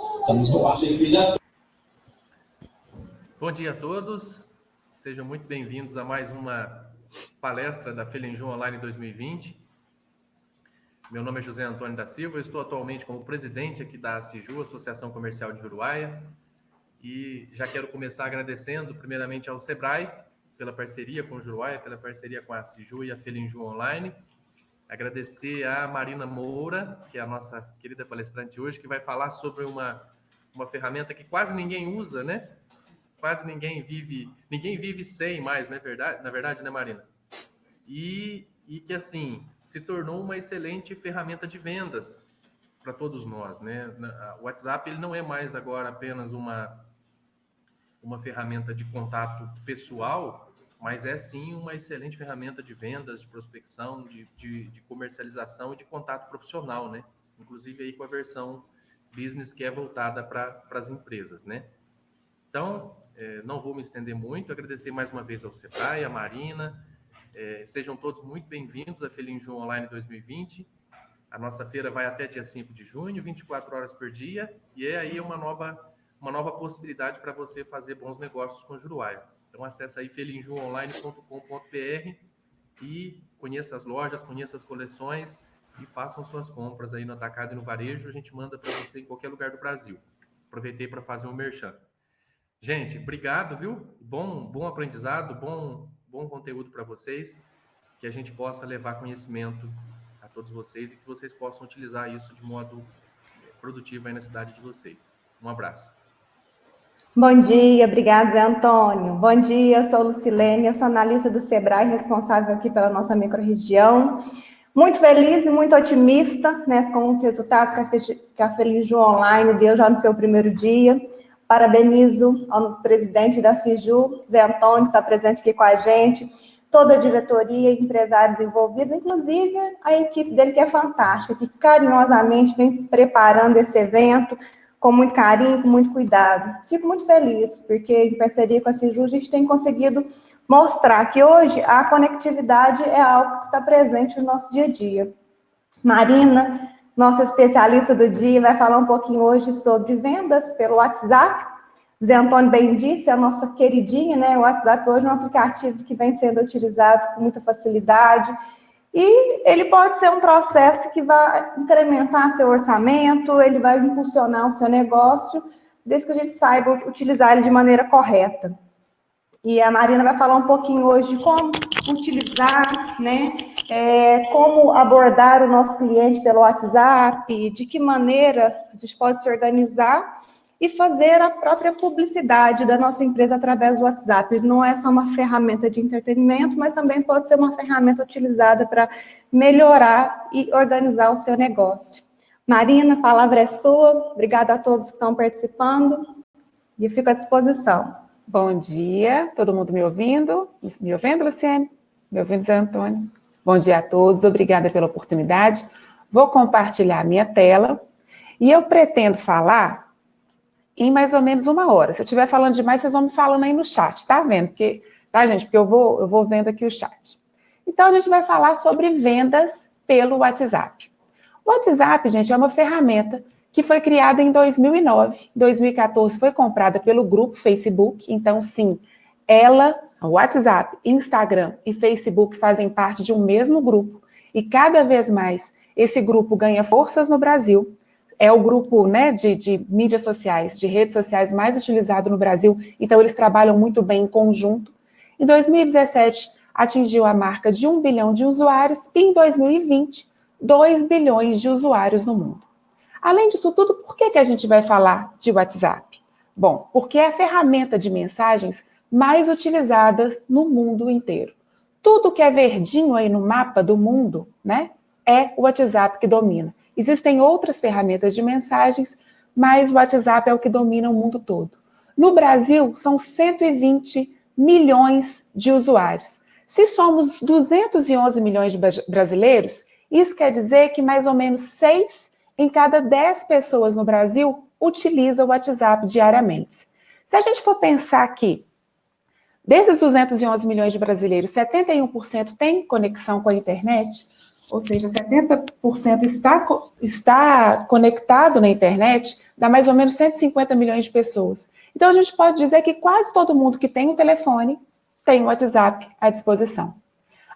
Estamos no ar. Bom dia a todos, sejam muito bem-vindos a mais uma palestra da Felinjum Online 2020. Meu nome é José Antônio da Silva, eu estou atualmente como presidente aqui da ACIJU, Associação Comercial de Juruáia, e já quero começar agradecendo primeiramente ao Sebrae pela parceria com o Juruáia, pela parceria com a ACIJU e a Felinjum Online. Agradecer a Marina Moura, que é a nossa querida palestrante hoje, que vai falar sobre uma ferramenta que quase ninguém usa, né? Quase ninguém vive sem mais, né? Na verdade, né, Marina? E que, assim, se tornou uma excelente ferramenta de vendas para todos nós, né? O WhatsApp, ele não é mais agora apenas uma ferramenta de contato pessoal, mas é sim uma excelente ferramenta de vendas, de prospecção, de comercialização e de contato profissional, né? Inclusive aí com a versão business, que é voltada para as empresas, né? Então, não vou me estender muito, agradecer mais uma vez ao Sebrae, à Marina, sejam todos muito bem-vindos à Felinjum Online 2020. A nossa feira vai até dia 5 de junho, 24 horas por dia, e é aí uma nova possibilidade para você fazer bons negócios com o Juruáia. Então, acesse aí felinjumonline.com.br e conheça as lojas, conheça as coleções e façam suas compras aí no atacado e no varejo. A gente manda para você em qualquer lugar do Brasil. Aproveitei para fazer um merchan. Gente, obrigado, viu? Bom aprendizado, bom conteúdo para vocês, que a gente possa levar conhecimento a todos vocês e que vocês possam utilizar isso de modo produtivo aí na cidade de vocês. Um abraço. Bom dia, obrigada, Zé Antônio. Bom dia, eu sou Lucilene, eu sou analista do Sebrae, responsável aqui pela nossa microrregião. Muito feliz e muito otimista, né, com os resultados que a Felinjum Online deu já no seu primeiro dia. Parabenizo ao presidente da ACIJU, Zé Antônio, que está presente aqui com a gente, toda a diretoria e empresários envolvidos, inclusive a equipe dele, que é fantástica, que carinhosamente vem preparando esse evento, com muito carinho, com muito cuidado. Fico muito feliz, porque em parceria com a ACIJU a gente tem conseguido mostrar que hoje a conectividade é algo que está presente no nosso dia a dia. Marina, nossa especialista do dia, vai falar um pouquinho hoje sobre vendas pelo WhatsApp. Zé Antônio bem disse, a nossa queridinha, né? O WhatsApp hoje é um aplicativo que vem sendo utilizado com muita facilidade. E ele pode ser um processo que vai incrementar seu orçamento, ele vai impulsionar o seu negócio, desde que a gente saiba utilizar ele de maneira correta. E a Marina vai falar um pouquinho hoje de como utilizar, né, como abordar o nosso cliente pelo WhatsApp, de que maneira a gente pode se organizar e fazer a própria publicidade da nossa empresa através do WhatsApp. Ele não é só uma ferramenta de entretenimento, mas também pode ser uma ferramenta utilizada para melhorar e organizar o seu negócio. Marina, a palavra é sua. Obrigada a todos que estão participando e eu fico à disposição. Bom dia, todo mundo me ouvindo? Me ouvindo, Luciene? Me ouvindo, Zé Antônio? Bom dia a todos, obrigada pela oportunidade. Vou compartilhar a minha tela e eu pretendo falar em mais ou menos 1 hora. Se eu estiver falando demais, vocês vão me falando aí no chat, tá vendo? Tá, gente? Porque eu vou vendo aqui o chat. Então, a gente vai falar sobre vendas pelo WhatsApp. O WhatsApp, gente, é uma ferramenta que foi criada em 2009. Em 2014 foi comprada pelo grupo Facebook. Então, sim, o WhatsApp, Instagram e Facebook fazem parte de um mesmo grupo. E cada vez mais esse grupo ganha forças no Brasil. É o grupo, né, de mídias sociais, de redes sociais mais utilizado no Brasil. Então, eles trabalham muito bem em conjunto. Em 2017, atingiu a marca de 1 bilhão de usuários e em 2020, 2 bilhões de usuários no mundo. Além disso tudo, por que a gente vai falar de WhatsApp? Bom, porque é a ferramenta de mensagens mais utilizada no mundo inteiro. Tudo que é verdinho aí no mapa do mundo, né, é o WhatsApp que domina. Existem outras ferramentas de mensagens, mas o WhatsApp é o que domina o mundo todo. No Brasil, são 120 milhões de usuários. Se somos 211 milhões de brasileiros, isso quer dizer que mais ou menos 6 em cada 10 pessoas no Brasil utilizam o WhatsApp diariamente. Se a gente for pensar que desses 211 milhões de brasileiros, 71% tem conexão com a internet, ou seja, 70% está conectado na internet, dá mais ou menos 150 milhões de pessoas. Então, a gente pode dizer que quase todo mundo que tem um telefone tem um WhatsApp à disposição.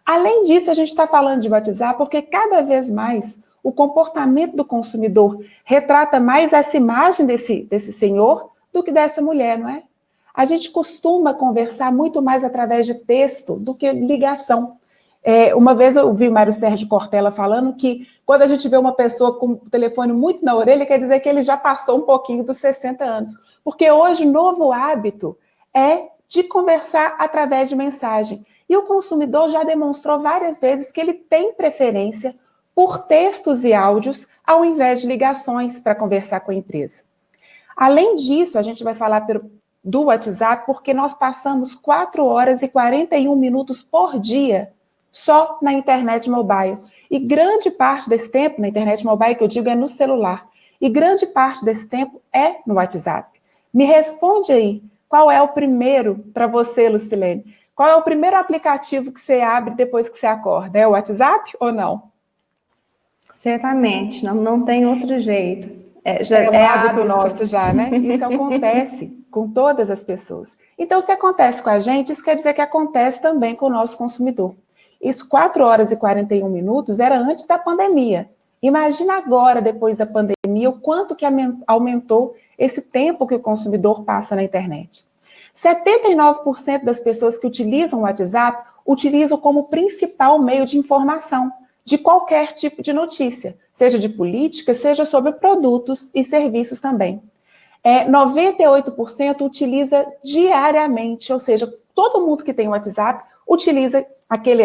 Além disso, a gente está falando de WhatsApp porque cada vez mais o comportamento do consumidor retrata mais essa imagem desse senhor do que dessa mulher, não é? A gente costuma conversar muito mais através de texto do que ligação. Uma vez eu vi o Mário Sérgio Cortella falando que quando a gente vê uma pessoa com o telefone muito na orelha, quer dizer que ele já passou um pouquinho dos 60 anos. Porque hoje o novo hábito é de conversar através de mensagem. E o consumidor já demonstrou várias vezes que ele tem preferência por textos e áudios ao invés de ligações para conversar com a empresa. Além disso, a gente vai falar do WhatsApp porque nós passamos 4 horas e 41 minutos por dia só na internet mobile. E grande parte desse tempo, na internet mobile que eu digo é no celular, e grande parte desse tempo é no WhatsApp. Me responde aí, qual é o primeiro para você, Lucilene? Qual é o primeiro aplicativo que você abre depois que você acorda? É o WhatsApp ou não? Certamente, não tem outro jeito. É um hábito nosso já, né? Isso acontece com todas as pessoas. Então, se acontece com a gente, isso quer dizer que acontece também com o nosso consumidor. Isso, 4 horas e 41 minutos, era antes da pandemia. Imagina agora, depois da pandemia, o quanto que aumentou esse tempo que o consumidor passa na internet. 79% das pessoas que utilizam o WhatsApp utilizam como principal meio de informação de qualquer tipo de notícia, seja de política, seja sobre produtos e serviços também. 98% utiliza diariamente, ou seja, todo mundo que tem o WhatsApp utiliza aquele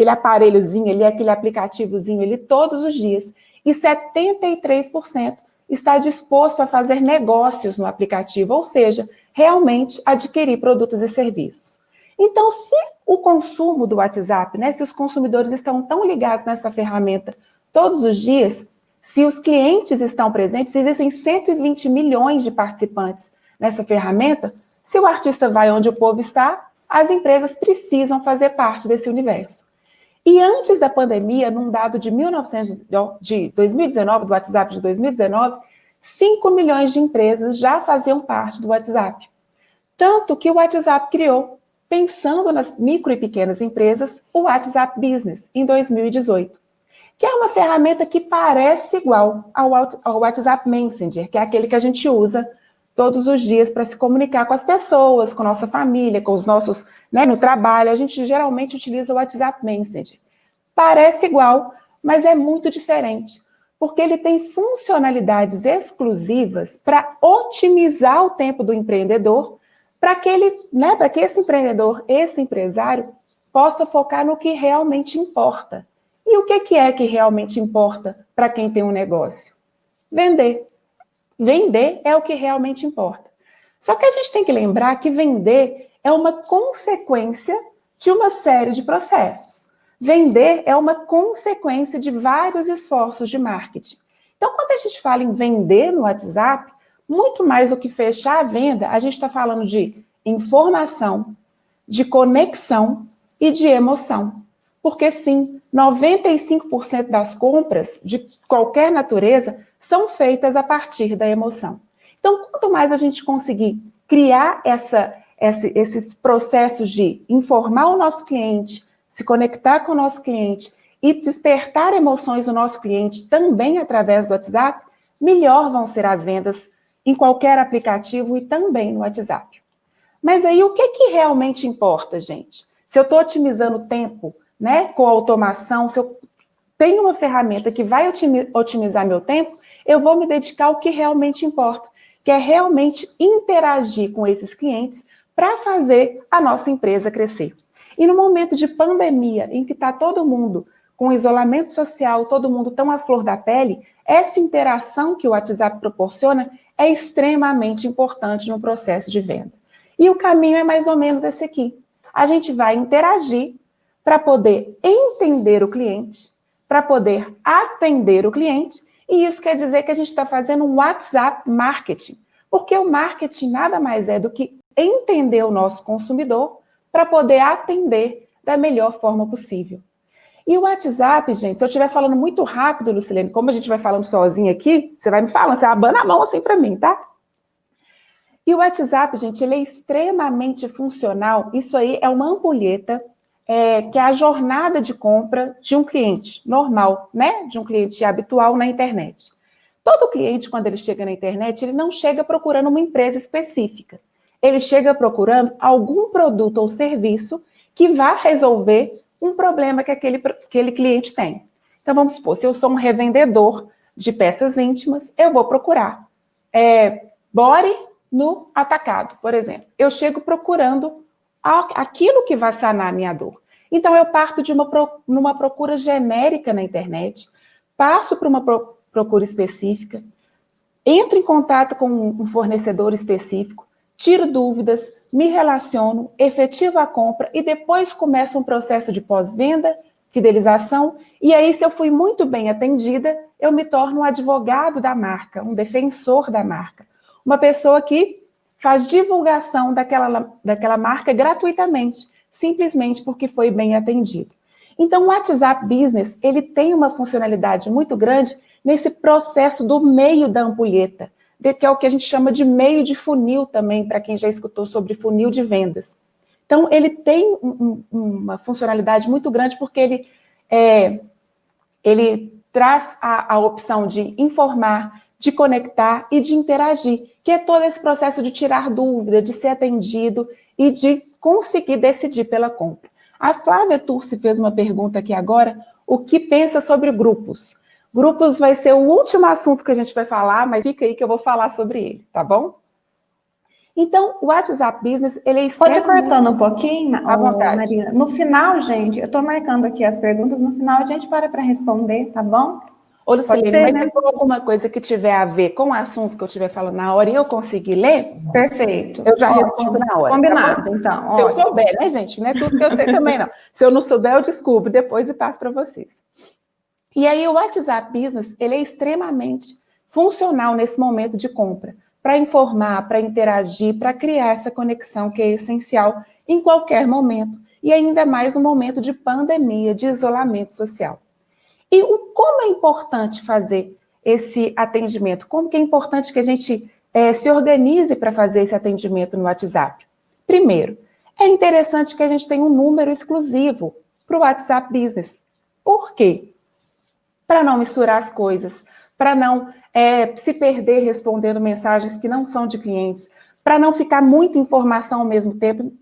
aparelhozinho ali, aquele aplicativozinho ali todos os dias. E 73% está disposto a fazer negócios no aplicativo, ou seja, realmente adquirir produtos e serviços. Então, se o consumo do WhatsApp, né, se os consumidores estão tão ligados nessa ferramenta todos os dias, se os clientes estão presentes, se existem 120 milhões de participantes nessa ferramenta, se o artista vai onde o povo está, as empresas precisam fazer parte desse universo. E antes da pandemia, num dado de 2019, do WhatsApp de 2019, 5 milhões de empresas já faziam parte do WhatsApp. Tanto que o WhatsApp criou, pensando nas micro e pequenas empresas, o WhatsApp Business, em 2018, que é uma ferramenta que parece igual ao WhatsApp Messenger, que é aquele que a gente usa todos os dias para se comunicar com as pessoas, com nossa família, com os nossos, né, no trabalho. A gente geralmente utiliza o WhatsApp Messenger. Parece igual, mas é muito diferente, porque ele tem funcionalidades exclusivas para otimizar o tempo do empreendedor, para que esse empreendedor, esse empresário, possa focar no que realmente importa. E o que é que realmente importa para quem tem um negócio? Vender. Vender é o que realmente importa. Só que a gente tem que lembrar que vender é uma consequência de uma série de processos. Vender é uma consequência de vários esforços de marketing. Então, quando a gente fala em vender no WhatsApp, muito mais do que fechar a venda, a gente está falando de informação, de conexão e de emoção. Porque, sim, 95% das compras de qualquer natureza são feitas a partir da emoção. Então, quanto mais a gente conseguir criar esses processos de informar o nosso cliente, se conectar com o nosso cliente e despertar emoções do nosso cliente também através do WhatsApp, melhor vão ser as vendas em qualquer aplicativo e também no WhatsApp. Mas aí, o que realmente importa, gente? Se eu estou otimizando o tempo, né, com automação, se eu tenho uma ferramenta que vai otimizar meu tempo, eu vou me dedicar ao que realmente importa, que é realmente interagir com esses clientes para fazer a nossa empresa crescer. E no momento de pandemia, em que está todo mundo com isolamento social, todo mundo tão à flor da pele, essa interação que o WhatsApp proporciona é extremamente importante no processo de venda. E o caminho é mais ou menos esse aqui. A gente vai interagir para poder entender o cliente, para poder atender o cliente, e isso quer dizer que a gente está fazendo um WhatsApp marketing, porque o marketing nada mais é do que entender o nosso consumidor para poder atender da melhor forma possível. E o WhatsApp, gente, se eu estiver falando muito rápido, Lucilene, como a gente vai falando sozinha aqui, você vai me falando, você abana a mão assim para mim, tá? E o WhatsApp, gente, ele é extremamente funcional. Isso aí é uma ampulheta, que é a jornada de compra de um cliente normal, né? De um cliente habitual na internet. Todo cliente, quando ele chega na internet, ele não chega procurando uma empresa específica. Ele chega procurando algum produto ou serviço que vá resolver um problema que aquele cliente tem. Então, vamos supor, se eu sou um revendedor de peças íntimas, eu vou procurar body no atacado, por exemplo. Eu chego procurando aquilo que vai sanar a minha dor. Então, eu parto de uma procura genérica na internet, passo para uma procura específica, entro em contato com um fornecedor específico, tiro dúvidas, me relaciono, efetivo a compra e depois começa um processo de pós-venda, fidelização, e aí, se eu fui muito bem atendida, eu me torno um advogado da marca, um defensor da marca, uma pessoa que faz divulgação daquela marca gratuitamente, simplesmente porque foi bem atendido. Então, o WhatsApp Business, ele tem uma funcionalidade muito grande nesse processo do meio da ampulheta, que é o que a gente chama de meio de funil também, para quem já escutou sobre funil de vendas. Então, ele tem uma funcionalidade muito grande porque ele traz a opção de informar, de conectar e de interagir, que é todo esse processo de tirar dúvida, de ser atendido e de conseguir decidir pela compra. A Flávia Turci fez uma pergunta aqui agora, o que pensa sobre grupos? Grupos vai ser o último assunto que a gente vai falar, mas fica aí que eu vou falar sobre ele, tá bom? Então, o WhatsApp Business, ele é Pode ir cortando um pouquinho, à vontade. Marina. No final, gente, eu estou marcando aqui as perguntas, no final a gente para responder, tá bom? Ô, Lucilene, mas né? se for alguma coisa que tiver a ver com o assunto que eu estiver falando na hora e eu conseguir ler, perfeito. Eu já respondo na hora. Combinado, tá então. Se eu souber, né, gente? Não é tudo que eu sei também, não. Se eu não souber, eu descubro depois e passo para vocês. E aí, o WhatsApp Business, ele é extremamente funcional nesse momento de compra, para informar, para interagir, para criar essa conexão que é essencial em qualquer momento, e ainda mais no momento de pandemia, de isolamento social. E como é importante fazer esse atendimento? Como que é importante que a gente se organize para fazer esse atendimento no WhatsApp? Primeiro, é interessante que a gente tenha um número exclusivo para o WhatsApp Business. Por quê? Para não misturar as coisas, para não se perder respondendo mensagens que não são de clientes, para não ficar muita informação ao mesmo tempo.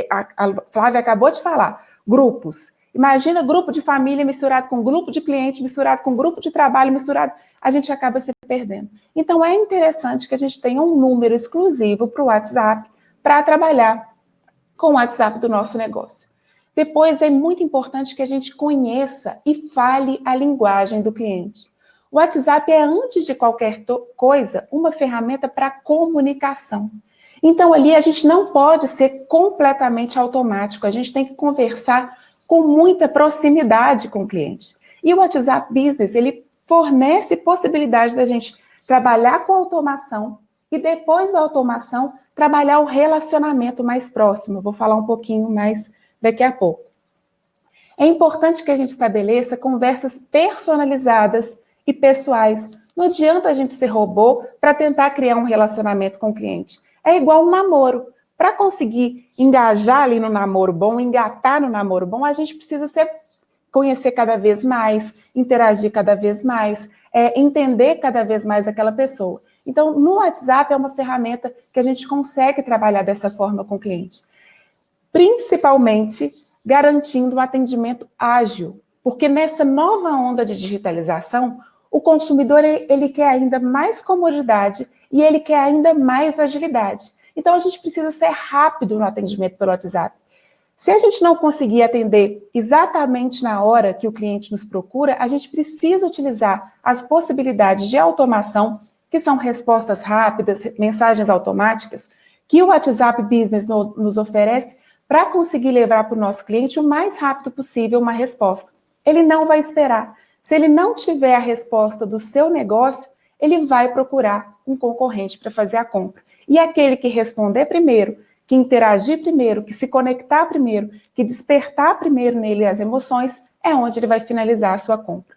A Flávia acabou de falar, grupos. Imagina grupo de família misturado com grupo de cliente, misturado com grupo de trabalho, misturado, a gente acaba se perdendo. Então, é interessante que a gente tenha um número exclusivo para o WhatsApp, para trabalhar com o WhatsApp do nosso negócio. Depois, é muito importante que a gente conheça e fale a linguagem do cliente. O WhatsApp é, antes de qualquer coisa, uma ferramenta para comunicação. Então, ali, a gente não pode ser completamente automático, a gente tem que conversar com muita proximidade com o cliente. E o WhatsApp Business, ele fornece possibilidade da gente trabalhar com automação e depois da automação, trabalhar o relacionamento mais próximo. Eu vou falar um pouquinho mais daqui a pouco. É importante que a gente estabeleça conversas personalizadas e pessoais. Não adianta a gente ser robô para tentar criar um relacionamento com o cliente. É igual um namoro. Para conseguir engajar ali no namoro bom, engatar no namoro bom, a gente precisa conhecer cada vez mais, interagir cada vez mais, entender cada vez mais aquela pessoa. Então, no WhatsApp é uma ferramenta que a gente consegue trabalhar dessa forma com o cliente. Principalmente garantindo um atendimento ágil, porque nessa nova onda de digitalização, o consumidor ele quer ainda mais comodidade e ele quer ainda mais agilidade. Então, a gente precisa ser rápido no atendimento pelo WhatsApp. Se a gente não conseguir atender exatamente na hora que o cliente nos procura, a gente precisa utilizar as possibilidades de automação, que são respostas rápidas, mensagens automáticas, que o WhatsApp Business nos oferece para conseguir levar para o nosso cliente o mais rápido possível uma resposta. Ele não vai esperar. Se ele não tiver a resposta do seu negócio, ele vai procurar um concorrente para fazer a compra. E aquele que responder primeiro, que interagir primeiro, que se conectar primeiro, que despertar primeiro nele as emoções, é onde ele vai finalizar a sua compra.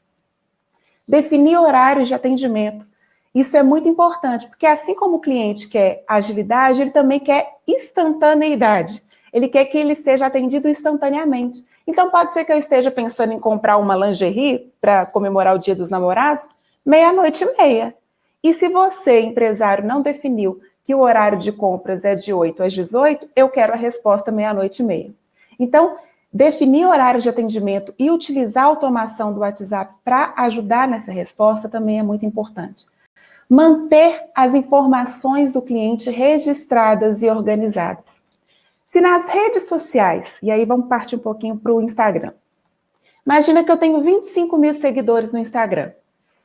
Definir horários de atendimento. Isso é muito importante, porque assim como o cliente quer agilidade, ele também quer instantaneidade. Ele quer que ele seja atendido instantaneamente. Então, pode ser que eu esteja pensando em comprar uma lingerie para comemorar o Dia dos Namorados, 00:30. E se você, empresário, não definiu que o horário de compras é de 8 às 18, eu quero a resposta 00:30. Então, definir horários de atendimento e utilizar a automação do WhatsApp para ajudar nessa resposta também é muito importante. Manter as informações do cliente registradas e organizadas. Se nas redes sociais, e aí vamos partir um pouquinho para o Instagram. Imagina que eu tenho 25 mil seguidores no Instagram.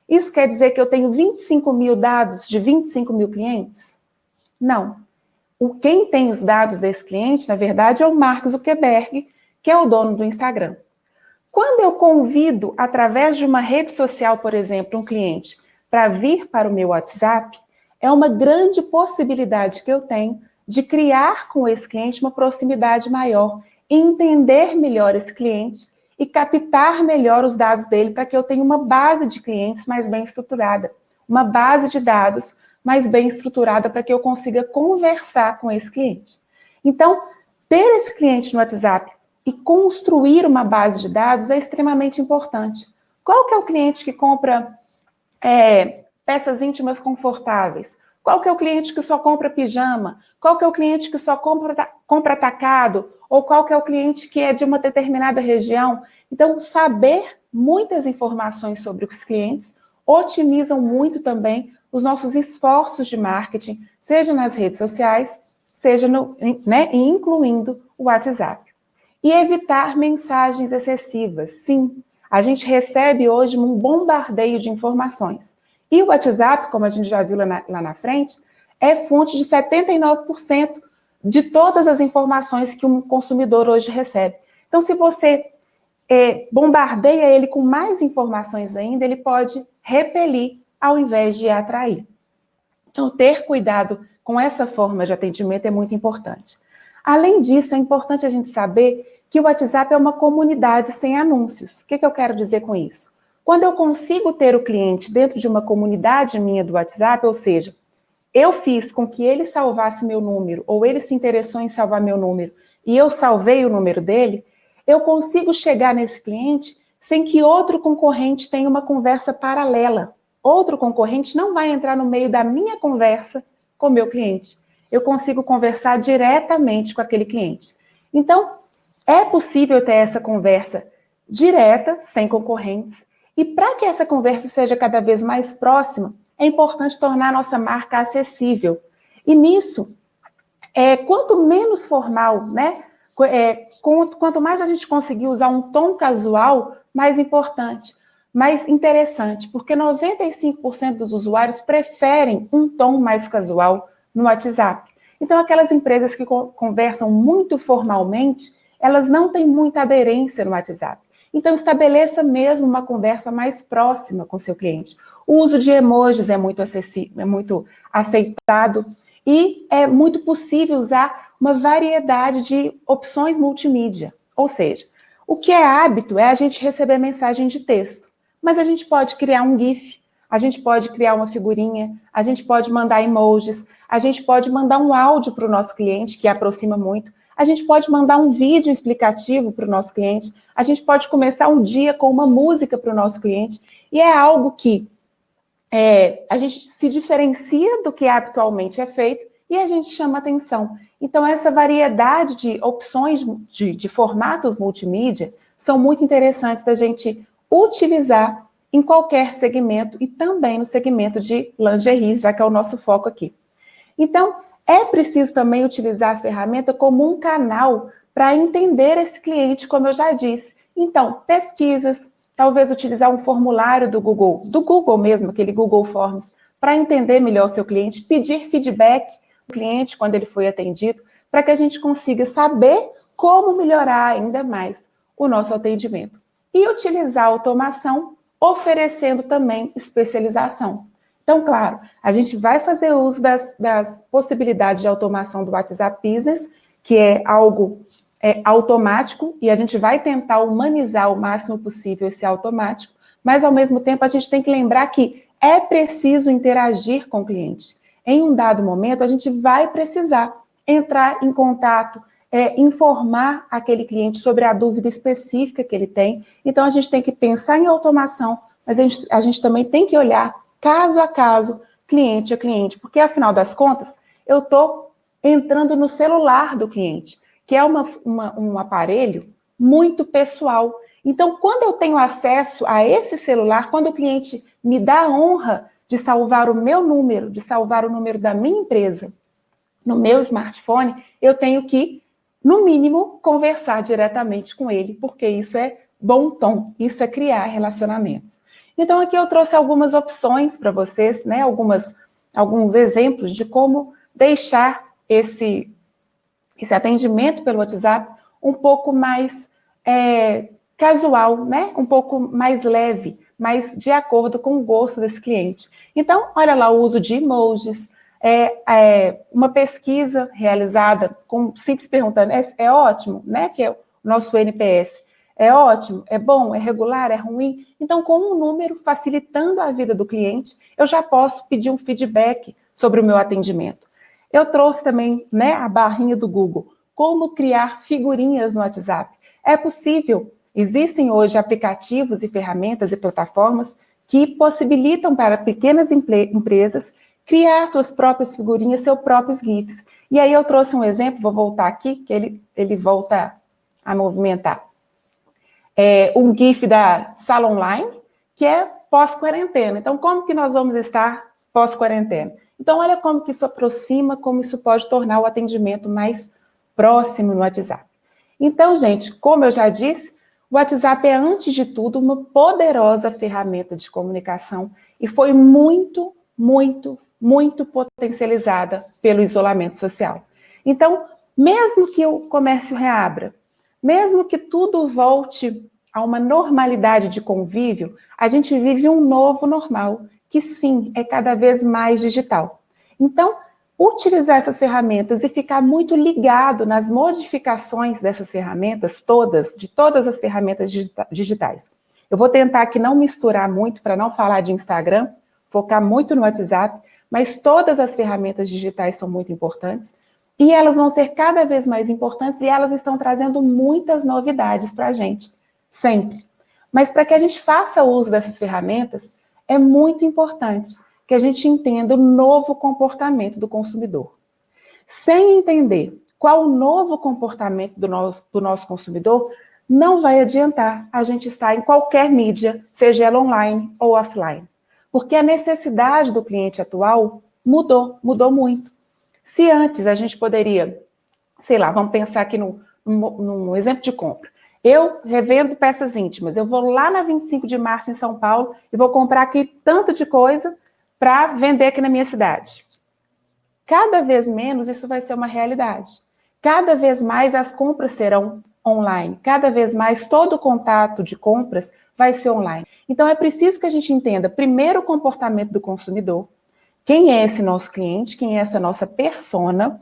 Isso quer dizer que eu tenho 25 mil dados de 25 mil clientes? Não. Quem tem os dados desse cliente, na verdade, é o Mark Zuckerberg, que é o dono do Instagram. Quando eu convido, através de uma rede social, por exemplo, um cliente para vir para o meu WhatsApp, é uma grande possibilidade que eu tenho de criar com esse cliente uma proximidade maior, entender melhor esse cliente e captar melhor os dados dele para que eu tenha uma base de clientes mais bem estruturada, uma base de dados mais bem estruturada para que eu consiga conversar com esse cliente. Então, ter esse cliente no WhatsApp e construir uma base de dados é extremamente importante. Qual que é o cliente que compra peças íntimas confortáveis? Qual que é o cliente que só compra pijama? Qual que é o cliente que só compra atacado? Ou qual que é o cliente que é de uma determinada região? Então, saber muitas informações sobre os clientes otimizam muito também os nossos esforços de marketing, seja nas redes sociais, seja incluindo o WhatsApp. E evitar mensagens excessivas. Sim, a gente recebe hoje um bombardeio de informações. E o WhatsApp, como a gente já viu lá na frente, é fonte de 79% de todas as informações que um consumidor hoje recebe. Então, se você bombardeia ele com mais informações ainda, ele pode repelir ao invés de atrair. Então, ter cuidado com essa forma de atendimento é muito importante. Além disso, é importante a gente saber que o WhatsApp é uma comunidade sem anúncios. O que eu quero dizer com isso? Quando eu consigo ter o cliente dentro de uma comunidade minha do WhatsApp, ou seja, eu fiz com que ele salvasse meu número, ou ele se interessou em salvar meu número, e eu salvei o número dele, eu consigo chegar nesse cliente sem que outro concorrente tenha uma conversa paralela. Outro concorrente não vai entrar no meio da minha conversa com o meu cliente. Eu consigo conversar diretamente com aquele cliente. Então, é possível ter essa conversa direta, sem concorrentes, e para que essa conversa seja cada vez mais próxima, é importante tornar a nossa marca acessível. E nisso, quanto menos formal, né? Quanto mais a gente conseguir usar um tom casual, mais importante, mais interessante, porque 95% dos usuários preferem um tom mais casual no WhatsApp. Então, aquelas empresas que conversam muito formalmente, elas não têm muita aderência no WhatsApp. Então, estabeleça mesmo uma conversa mais próxima com seu cliente. O uso de emojis é muito acessível, é muito aceitado e é muito possível usar uma variedade de opções multimídia. Ou seja, o que é hábito é a gente receber mensagem de texto, mas a gente pode criar um GIF, a gente pode criar uma figurinha, a gente pode mandar emojis, a gente pode mandar um áudio para o nosso cliente, que aproxima muito, a gente pode mandar um vídeo explicativo para o nosso cliente, a gente pode começar um dia com uma música para o nosso cliente, e é algo que a gente se diferencia do que habitualmente é feito e a gente chama atenção. Então, essa variedade de opções de formatos multimídia são muito interessantes da gente utilizar em qualquer segmento e também no segmento de lingeries, já que é o nosso foco aqui. Então, é preciso também utilizar a ferramenta como um canal para entender esse cliente, como eu já disse. Então, pesquisas, talvez utilizar um formulário do Google mesmo, aquele Google Forms, para entender melhor o seu cliente, pedir feedback do cliente quando ele foi atendido, para que a gente consiga saber como melhorar ainda mais o nosso atendimento. E utilizar a automação, oferecendo também especialização. Então, claro, a gente vai fazer uso das possibilidades de automação do WhatsApp Business, que é algo automático, e a gente vai tentar humanizar o máximo possível esse automático, mas, ao mesmo tempo, a gente tem que lembrar que é preciso interagir com o cliente. Em um dado momento, a gente vai precisar entrar em contato, informar aquele cliente sobre a dúvida específica que ele tem. Então, a gente tem que pensar em automação, mas a gente também tem que olhar caso a caso, cliente a cliente, porque, afinal das contas, eu estou entrando no celular do cliente, que é um aparelho muito pessoal. Então, quando eu tenho acesso a esse celular, quando o cliente me dá a honra de salvar o meu número, de salvar o número da minha empresa no meu smartphone, eu tenho que, no mínimo, conversar diretamente com ele, porque isso é bom tom, isso é criar relacionamentos. Então, aqui eu trouxe algumas opções para vocês, né? Alguns exemplos de como deixar esse atendimento pelo WhatsApp um pouco mais casual, né? Um pouco mais leve, mas de acordo com o gosto desse cliente. Então, olha lá o uso de emojis, uma pesquisa realizada com simples perguntando, é ótimo, né? Que é o nosso NPS. É ótimo, é bom, é regular, é ruim? Então, com um número facilitando a vida do cliente, eu já posso pedir um feedback sobre o meu atendimento. Eu trouxe também, né, a barrinha do Google, como criar figurinhas no WhatsApp. É possível, existem hoje aplicativos e ferramentas e plataformas que possibilitam para pequenas empresas criar suas próprias figurinhas, seus próprios GIFs. E aí eu trouxe um exemplo, vou voltar aqui, que ele volta a movimentar. Um GIF da sala online, que é pós-quarentena. Então, como que nós vamos estar pós-quarentena? Então, olha como que isso aproxima, como isso pode tornar o atendimento mais próximo no WhatsApp. Então, gente, como eu já disse, o WhatsApp é, antes de tudo, uma poderosa ferramenta de comunicação e foi muito, muito, muito potencializada pelo isolamento social. Então, mesmo que o comércio reabra, mesmo que tudo volte a uma normalidade de convívio, a gente vive um novo normal, que sim, é cada vez mais digital. Então, utilizar essas ferramentas e ficar muito ligado nas modificações dessas ferramentas, de todas as ferramentas digitais. Eu vou tentar aqui não misturar muito, para não falar de Instagram, focar muito no WhatsApp, mas todas as ferramentas digitais são muito importantes, e elas vão ser cada vez mais importantes, e elas estão trazendo muitas novidades para a gente, sempre. Mas para que a gente faça uso dessas ferramentas, é muito importante que a gente entenda o novo comportamento do consumidor. Sem entender qual o novo comportamento do nosso consumidor, não vai adiantar a gente estar em qualquer mídia, seja ela online ou offline. Porque a necessidade do cliente atual mudou muito. Se antes a gente poderia, sei lá, vamos pensar aqui no exemplo de compra. Eu revendo peças íntimas, eu vou lá na 25 de março em São Paulo e vou comprar aqui tanto de coisa para vender aqui na minha cidade. Cada vez menos isso vai ser uma realidade. Cada vez mais as compras serão online. Cada vez mais todo o contato de compras vai ser online. Então é preciso que a gente entenda primeiro o comportamento do consumidor, quem é esse nosso cliente, quem é essa nossa persona,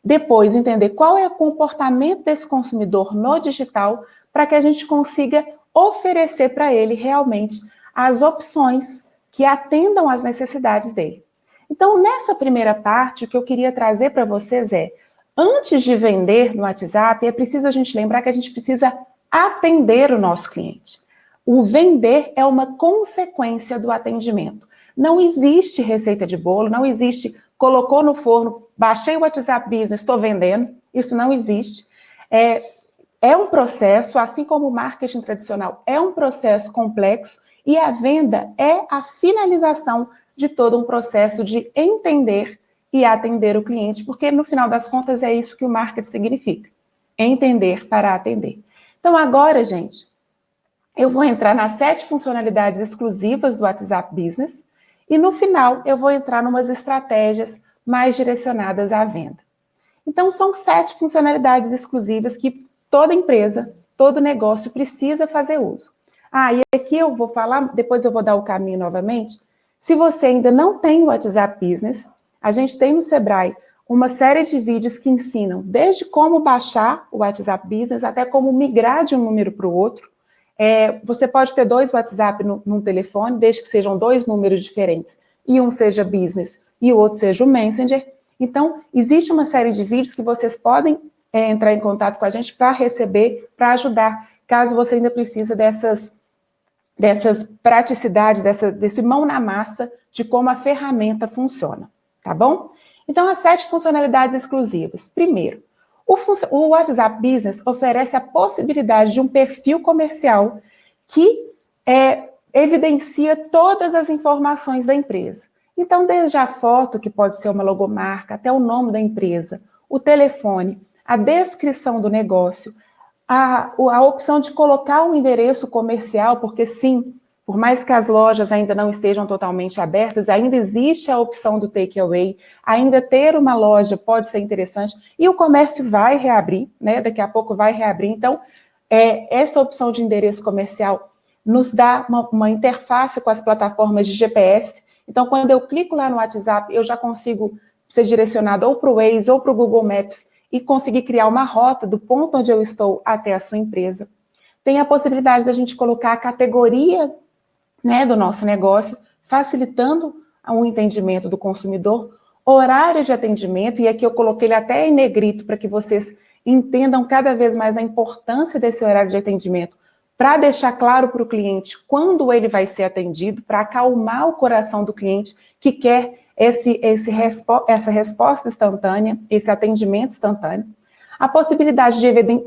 depois entender qual é o comportamento desse consumidor no digital para que a gente consiga oferecer para ele realmente as opções que atendam às necessidades dele. Então, nessa primeira parte, o que eu queria trazer para vocês é, antes de vender no WhatsApp, é preciso a gente lembrar que a gente precisa atender o nosso cliente. O vender é uma consequência do atendimento. Não existe receita de bolo, não existe, colocou no forno, baixei o WhatsApp Business, estou vendendo. Isso não existe. É um processo, assim como o marketing tradicional, é um processo complexo e a venda é a finalização de todo um processo de entender e atender o cliente, porque no final das contas é isso que o marketing significa, entender para atender. Então agora, gente, eu vou entrar nas 7 funcionalidades exclusivas do WhatsApp Business e no final eu vou entrar em umas estratégias mais direcionadas à venda. Então são 7 funcionalidades exclusivas que toda empresa, todo negócio precisa fazer uso. E aqui eu vou falar, depois eu vou dar o caminho novamente. Se você ainda não tem o WhatsApp Business, a gente tem no Sebrae uma série de vídeos que ensinam desde como baixar o WhatsApp Business até como migrar de um número para o outro. Você pode ter 2 WhatsApp num telefone, desde que sejam 2 números diferentes, e um seja Business e o outro seja o Messenger. Então, existe uma série de vídeos que vocês podem entrar em contato com a gente para receber, para ajudar, caso você ainda precise dessas praticidades, desse mão na massa de como a ferramenta funciona, tá bom? Então, as 7 funcionalidades exclusivas. Primeiro, o WhatsApp Business oferece a possibilidade de um perfil comercial que evidencia todas as informações da empresa. Então, desde a foto, que pode ser uma logomarca, até o nome da empresa, o telefone, a descrição do negócio, a opção de colocar um endereço comercial, porque sim, por mais que as lojas ainda não estejam totalmente abertas, ainda existe a opção do takeaway, ainda ter uma loja pode ser interessante, e o comércio vai reabrir, né? Daqui a pouco vai reabrir. Então, essa opção de endereço comercial nos dá uma interface com as plataformas de GPS. Então, quando eu clico lá no WhatsApp, eu já consigo ser direcionado ou para o Waze ou para o Google Maps e conseguir criar uma rota do ponto onde eu estou até a sua empresa. Tem a possibilidade da gente colocar a categoria, né, do nosso negócio, facilitando o entendimento do consumidor, horário de atendimento, e aqui eu coloquei ele até em negrito para que vocês entendam cada vez mais a importância desse horário de atendimento, para deixar claro para o cliente quando ele vai ser atendido, para acalmar o coração do cliente que quer essa resposta instantânea, esse atendimento instantâneo. A possibilidade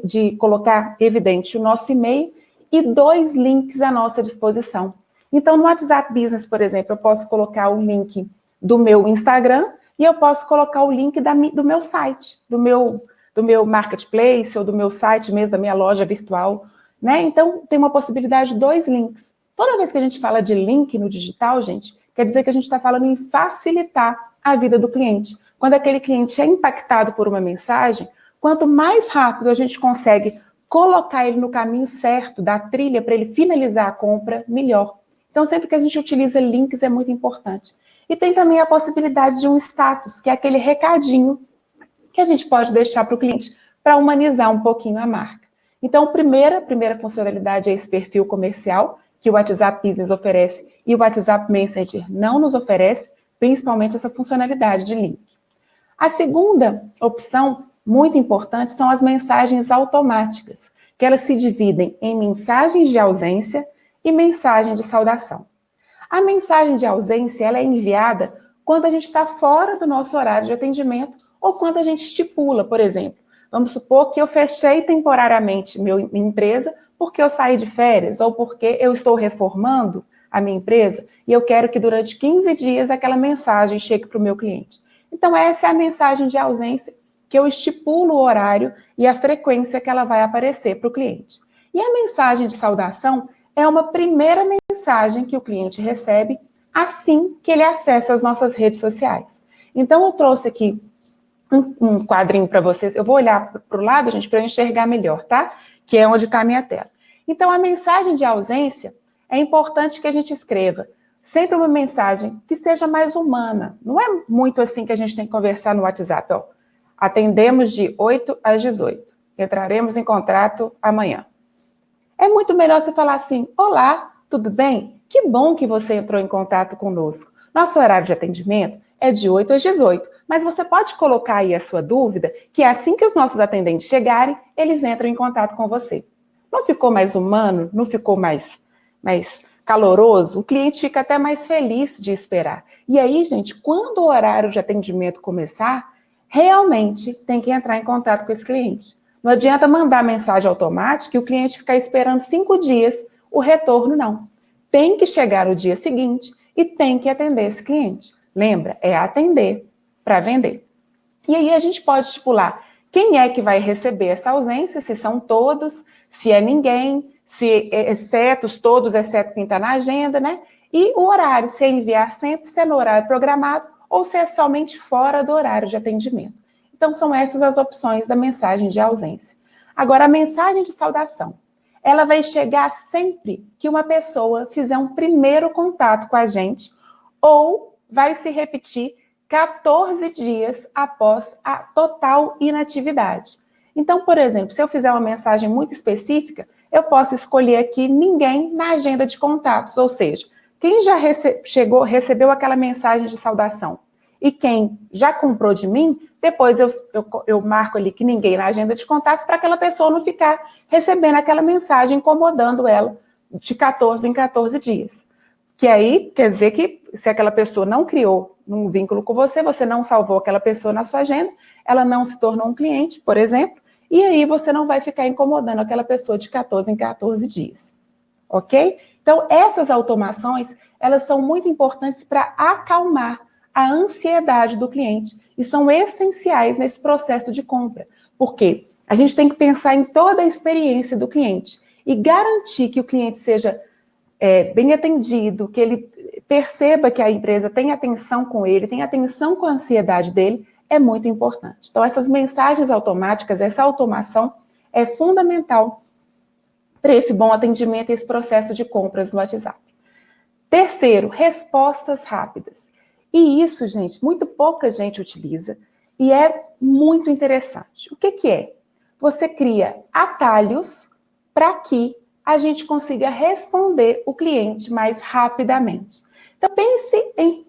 de colocar evidente o nosso e-mail e 2 links à nossa disposição. Então, no WhatsApp Business, por exemplo, eu posso colocar o link do meu Instagram e eu posso colocar o link do meu site, do meu marketplace ou do meu site mesmo, da minha loja virtual, né? Então, tem uma possibilidade de 2 links. Toda vez que a gente fala de link no digital, gente, quer dizer que a gente está falando em facilitar a vida do cliente. Quando aquele cliente é impactado por uma mensagem, quanto mais rápido a gente consegue colocar ele no caminho certo da trilha para ele finalizar a compra, melhor. Então, sempre que a gente utiliza links é muito importante. E tem também a possibilidade de um status, que é aquele recadinho que a gente pode deixar para o cliente para humanizar um pouquinho a marca. Então, a primeira funcionalidade é esse perfil comercial, que o WhatsApp Business oferece e o WhatsApp Messenger não nos oferece, principalmente essa funcionalidade de link. A segunda opção, muito importante, são as mensagens automáticas, que elas se dividem em mensagens de ausência e mensagem de saudação. A mensagem de ausência ela é enviada quando a gente está fora do nosso horário de atendimento ou quando a gente estipula, por exemplo. Vamos supor que eu fechei temporariamente minha empresa porque eu saí de férias ou porque eu estou reformando a minha empresa e eu quero que durante 15 dias aquela mensagem chegue para o meu cliente. Então, essa é a mensagem de ausência que eu estipulo o horário e a frequência que ela vai aparecer para o cliente. E a mensagem de saudação é uma primeira mensagem que o cliente recebe assim que ele acessa as nossas redes sociais. Então, eu trouxe aqui um quadrinho para vocês. Eu vou olhar para o lado, gente, para eu enxergar melhor, tá? Que é onde está a minha tela. Então, a mensagem de ausência é importante que a gente escreva sempre uma mensagem que seja mais humana. Não é muito assim que a gente tem que conversar no WhatsApp. Ó. Atendemos de 8 às 18. Entraremos em contrato amanhã. É muito melhor você falar assim, olá, tudo bem? Que bom que você entrou em contato conosco. Nosso horário de atendimento é de 8 às 18, mas você pode colocar aí a sua dúvida, que assim que os nossos atendentes chegarem, eles entram em contato com você. Não ficou mais humano? Não ficou mais caloroso? O cliente fica até mais feliz de esperar. E aí, gente, quando o horário de atendimento começar, realmente tem que entrar em contato com esse cliente. Não adianta mandar mensagem automática e o cliente ficar esperando 5 dias o retorno, não. Tem que chegar no dia seguinte e tem que atender esse cliente. Lembra? É atender para vender. E aí a gente pode estipular quem é que vai receber essa ausência, se são todos, se é ninguém, se exceto todos, exceto quem está na agenda, né? E o horário, se é enviar sempre, se é no horário programado ou se é somente fora do horário de atendimento. Então, são essas as opções da mensagem de ausência. Agora, a mensagem de saudação. Ela vai chegar sempre que uma pessoa fizer um primeiro contato com a gente ou vai se repetir 14 dias após a total inatividade. Então, por exemplo, se eu fizer uma mensagem muito específica, eu posso escolher aqui ninguém na agenda de contatos, ou seja, quem já recebeu aquela mensagem de saudação e quem já comprou de mim, depois eu marco ali que ninguém na agenda de contatos para aquela pessoa não ficar recebendo aquela mensagem, incomodando ela de 14 em 14 dias. Que aí quer dizer que se aquela pessoa não criou um vínculo com você, você não salvou aquela pessoa na sua agenda, ela não se tornou um cliente, por exemplo, e aí você não vai ficar incomodando aquela pessoa de 14 em 14 dias. Ok? Então, essas automações, elas são muito importantes para acalmar a ansiedade do cliente e são essenciais nesse processo de compra. Porque a gente tem que pensar em toda a experiência do cliente e garantir que o cliente seja bem atendido, que ele perceba que a empresa tem atenção com ele, tem atenção com a ansiedade dele, é muito importante. Então, essas mensagens automáticas, essa automação é fundamental para esse bom atendimento e esse processo de compras no WhatsApp. Terceiro, respostas rápidas. E isso, gente, muito pouca gente utiliza e é muito interessante. O que é? Você cria atalhos para que a gente consiga responder o cliente mais rapidamente. Então, pense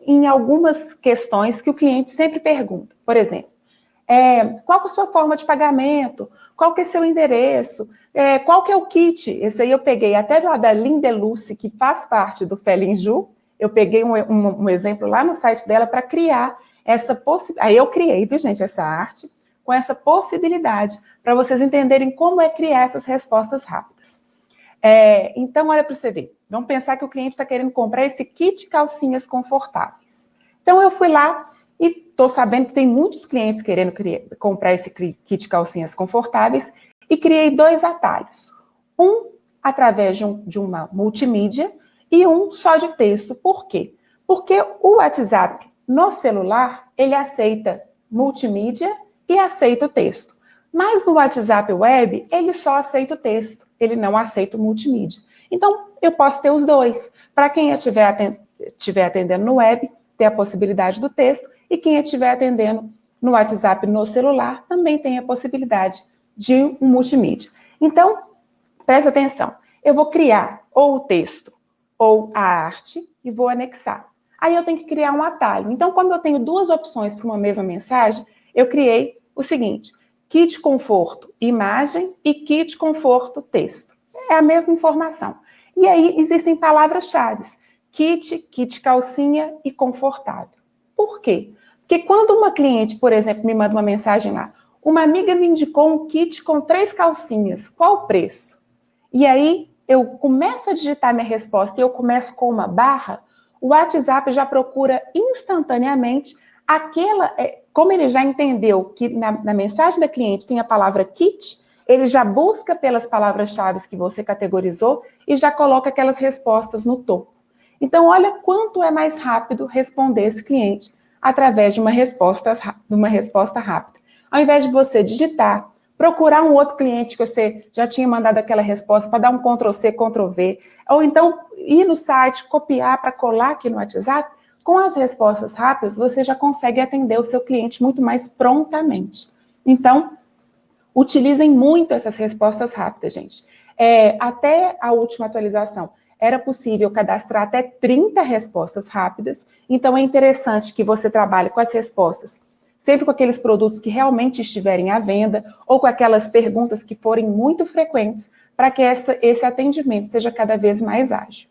em algumas questões que o cliente sempre pergunta. Por exemplo, qual que é a sua forma de pagamento? Qual que é o seu endereço? Qual que é o kit? Esse aí eu peguei até da Lindeluce, que faz parte do Felinju. Eu peguei um exemplo lá no site dela para criar essa possibilidade. Aí eu criei, viu, gente, essa arte com essa possibilidade para vocês entenderem como é criar essas respostas rápidas. Então, olha para você ver. Vamos pensar que o cliente está querendo comprar esse kit calcinhas confortáveis. Então, eu fui lá e estou sabendo que tem muitos clientes querendo comprar esse kit calcinhas confortáveis e criei 2 atalhos. Um através de uma multimídia e um só de texto. Por quê? Porque o WhatsApp no celular, ele aceita multimídia e aceita o texto. Mas no WhatsApp Web, ele só aceita o texto, ele não aceita o multimídia. Então, eu posso ter os dois. Para quem estiver atendendo no web, ter a possibilidade do texto, e quem estiver atendendo no WhatsApp no celular, também tem a possibilidade de um multimídia. Então, presta atenção. Eu vou criar ou o texto ou a arte e vou anexar. Aí eu tenho que criar um atalho. Então, como eu tenho 2 opções para uma mesma mensagem, eu criei o seguinte: kit conforto imagem e kit conforto texto. É a mesma informação. E aí existem palavras-chave: kit calcinha e confortável. Por quê? Porque quando uma cliente, por exemplo, me manda uma mensagem lá, uma amiga me indicou um kit com 3 calcinhas, qual o preço? E aí eu começo a digitar minha resposta e eu começo com uma barra, o WhatsApp já procura instantaneamente como ele já entendeu que na mensagem da cliente tem a palavra kit, ele já busca pelas palavras-chave que você categorizou e já coloca aquelas respostas no topo. Então, olha quanto é mais rápido responder esse cliente através de uma resposta rápida. Ao invés de você digitar, procurar um outro cliente que você já tinha mandado aquela resposta para dar um Ctrl+C, Ctrl+V, ou então ir no site, copiar para colar aqui no WhatsApp, com as respostas rápidas, você já consegue atender o seu cliente muito mais prontamente. Então, utilizem muito essas respostas rápidas, gente. Até a última atualização, era possível cadastrar até 30 respostas rápidas, então é interessante que você trabalhe com as respostas sempre com aqueles produtos que realmente estiverem à venda ou com aquelas perguntas que forem muito frequentes para que esse atendimento seja cada vez mais ágil.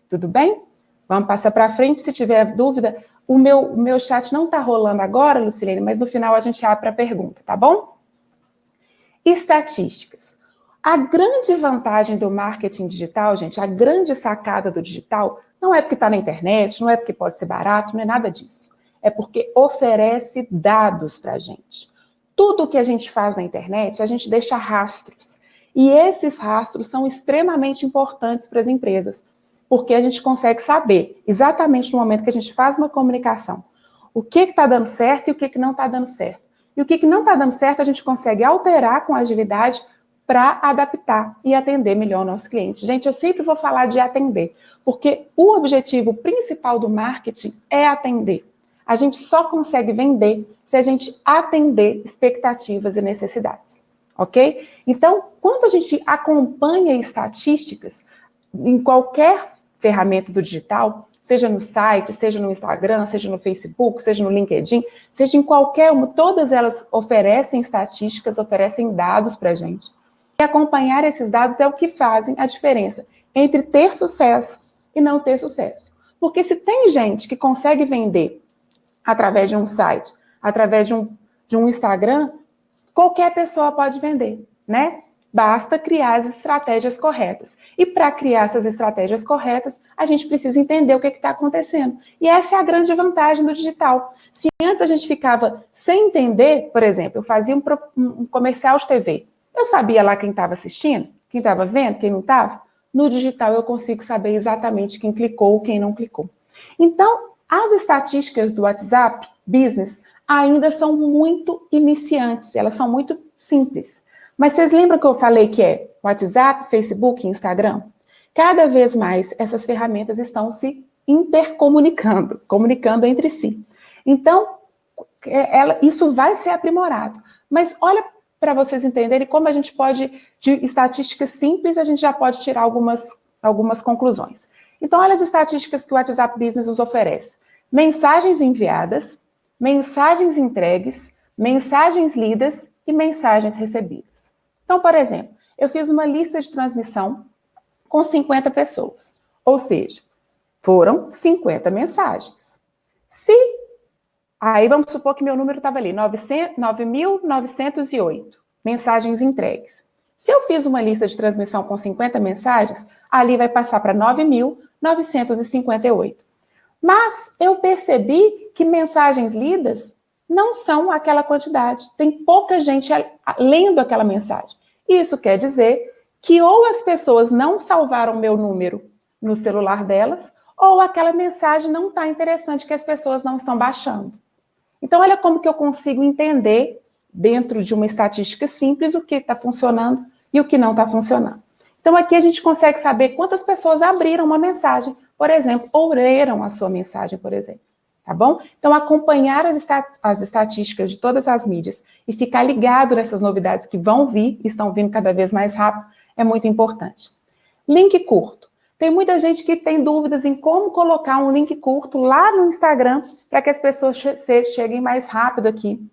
Tudo bem? Vamos passar para frente. Se tiver dúvida, o meu chat não está rolando agora, Lucilene, mas no final a gente abre para a pergunta, tá bom? Estatísticas. A grande vantagem do marketing digital, gente, a grande sacada do digital, não é porque está na internet, não é porque pode ser barato, não é nada disso. É porque oferece dados para a gente. Tudo que a gente faz na internet, a gente deixa rastros. E esses rastros são extremamente importantes para as empresas, porque a gente consegue saber, exatamente no momento que a gente faz uma comunicação, o que está dando certo e o que não está dando certo. E o que não está dando certo, a gente consegue alterar com agilidade para adaptar e atender melhor o nosso cliente. Gente, eu sempre vou falar de atender, porque o objetivo principal do marketing é atender. A gente só consegue vender se a gente atender expectativas e necessidades, ok? Então, quando a gente acompanha estatísticas em qualquer ferramenta do digital, seja no site, seja no Instagram, seja no Facebook, seja no LinkedIn, seja em qualquer uma, todas elas oferecem estatísticas, oferecem dados para a gente. E acompanhar esses dados é o que fazem a diferença entre ter sucesso e não ter sucesso. Porque se tem gente que consegue vender através de um site, através de um Instagram, qualquer pessoa pode vender, né? Basta criar as estratégias corretas. E para criar essas estratégias corretas, a gente precisa entender o que está acontecendo. E essa é a grande vantagem do digital. Se antes a gente ficava sem entender, por exemplo, eu fazia um comercial de TV. Eu sabia lá quem estava assistindo, quem estava vendo, quem não estava. No digital eu consigo saber exatamente quem clicou, quem não clicou. Então, as estatísticas do WhatsApp Business ainda são muito iniciantes, elas são muito simples. Mas vocês lembram que eu falei que é WhatsApp, Facebook e Instagram? Cada vez mais essas ferramentas estão se intercomunicando, comunicando entre si. Então, isso vai ser aprimorado. Mas olha para vocês entenderem como a gente pode, de estatísticas simples, a gente já pode tirar algumas conclusões. Então, olha as estatísticas que o WhatsApp Business nos oferece. Mensagens enviadas, mensagens entregues, mensagens lidas e mensagens recebidas. Então, por exemplo, eu fiz uma lista de transmissão com 50 pessoas. Ou seja, foram 50 mensagens. Aí vamos supor que meu número estava ali, 9.908 mensagens entregues. Se eu fiz uma lista de transmissão com 50 mensagens, ali vai passar para 9.958. Mas eu percebi que mensagens lidas não são aquela quantidade. Tem pouca gente lendo aquela mensagem. Isso quer dizer que ou as pessoas não salvaram meu número no celular delas, ou aquela mensagem não está interessante, que as pessoas não estão baixando. Então, olha como que eu consigo entender, dentro de uma estatística simples, o que está funcionando e o que não está funcionando. Então, aqui a gente consegue saber quantas pessoas abriram uma mensagem, por exemplo, ou leram a sua mensagem, por exemplo. Tá bom? Então, acompanhar as estatísticas de todas as mídias e ficar ligado nessas novidades que vão vir, estão vindo cada vez mais rápido, é muito importante. Link curto. Tem muita gente que tem dúvidas em como colocar um link curto lá no Instagram para que as pessoas cheguem mais rápido aqui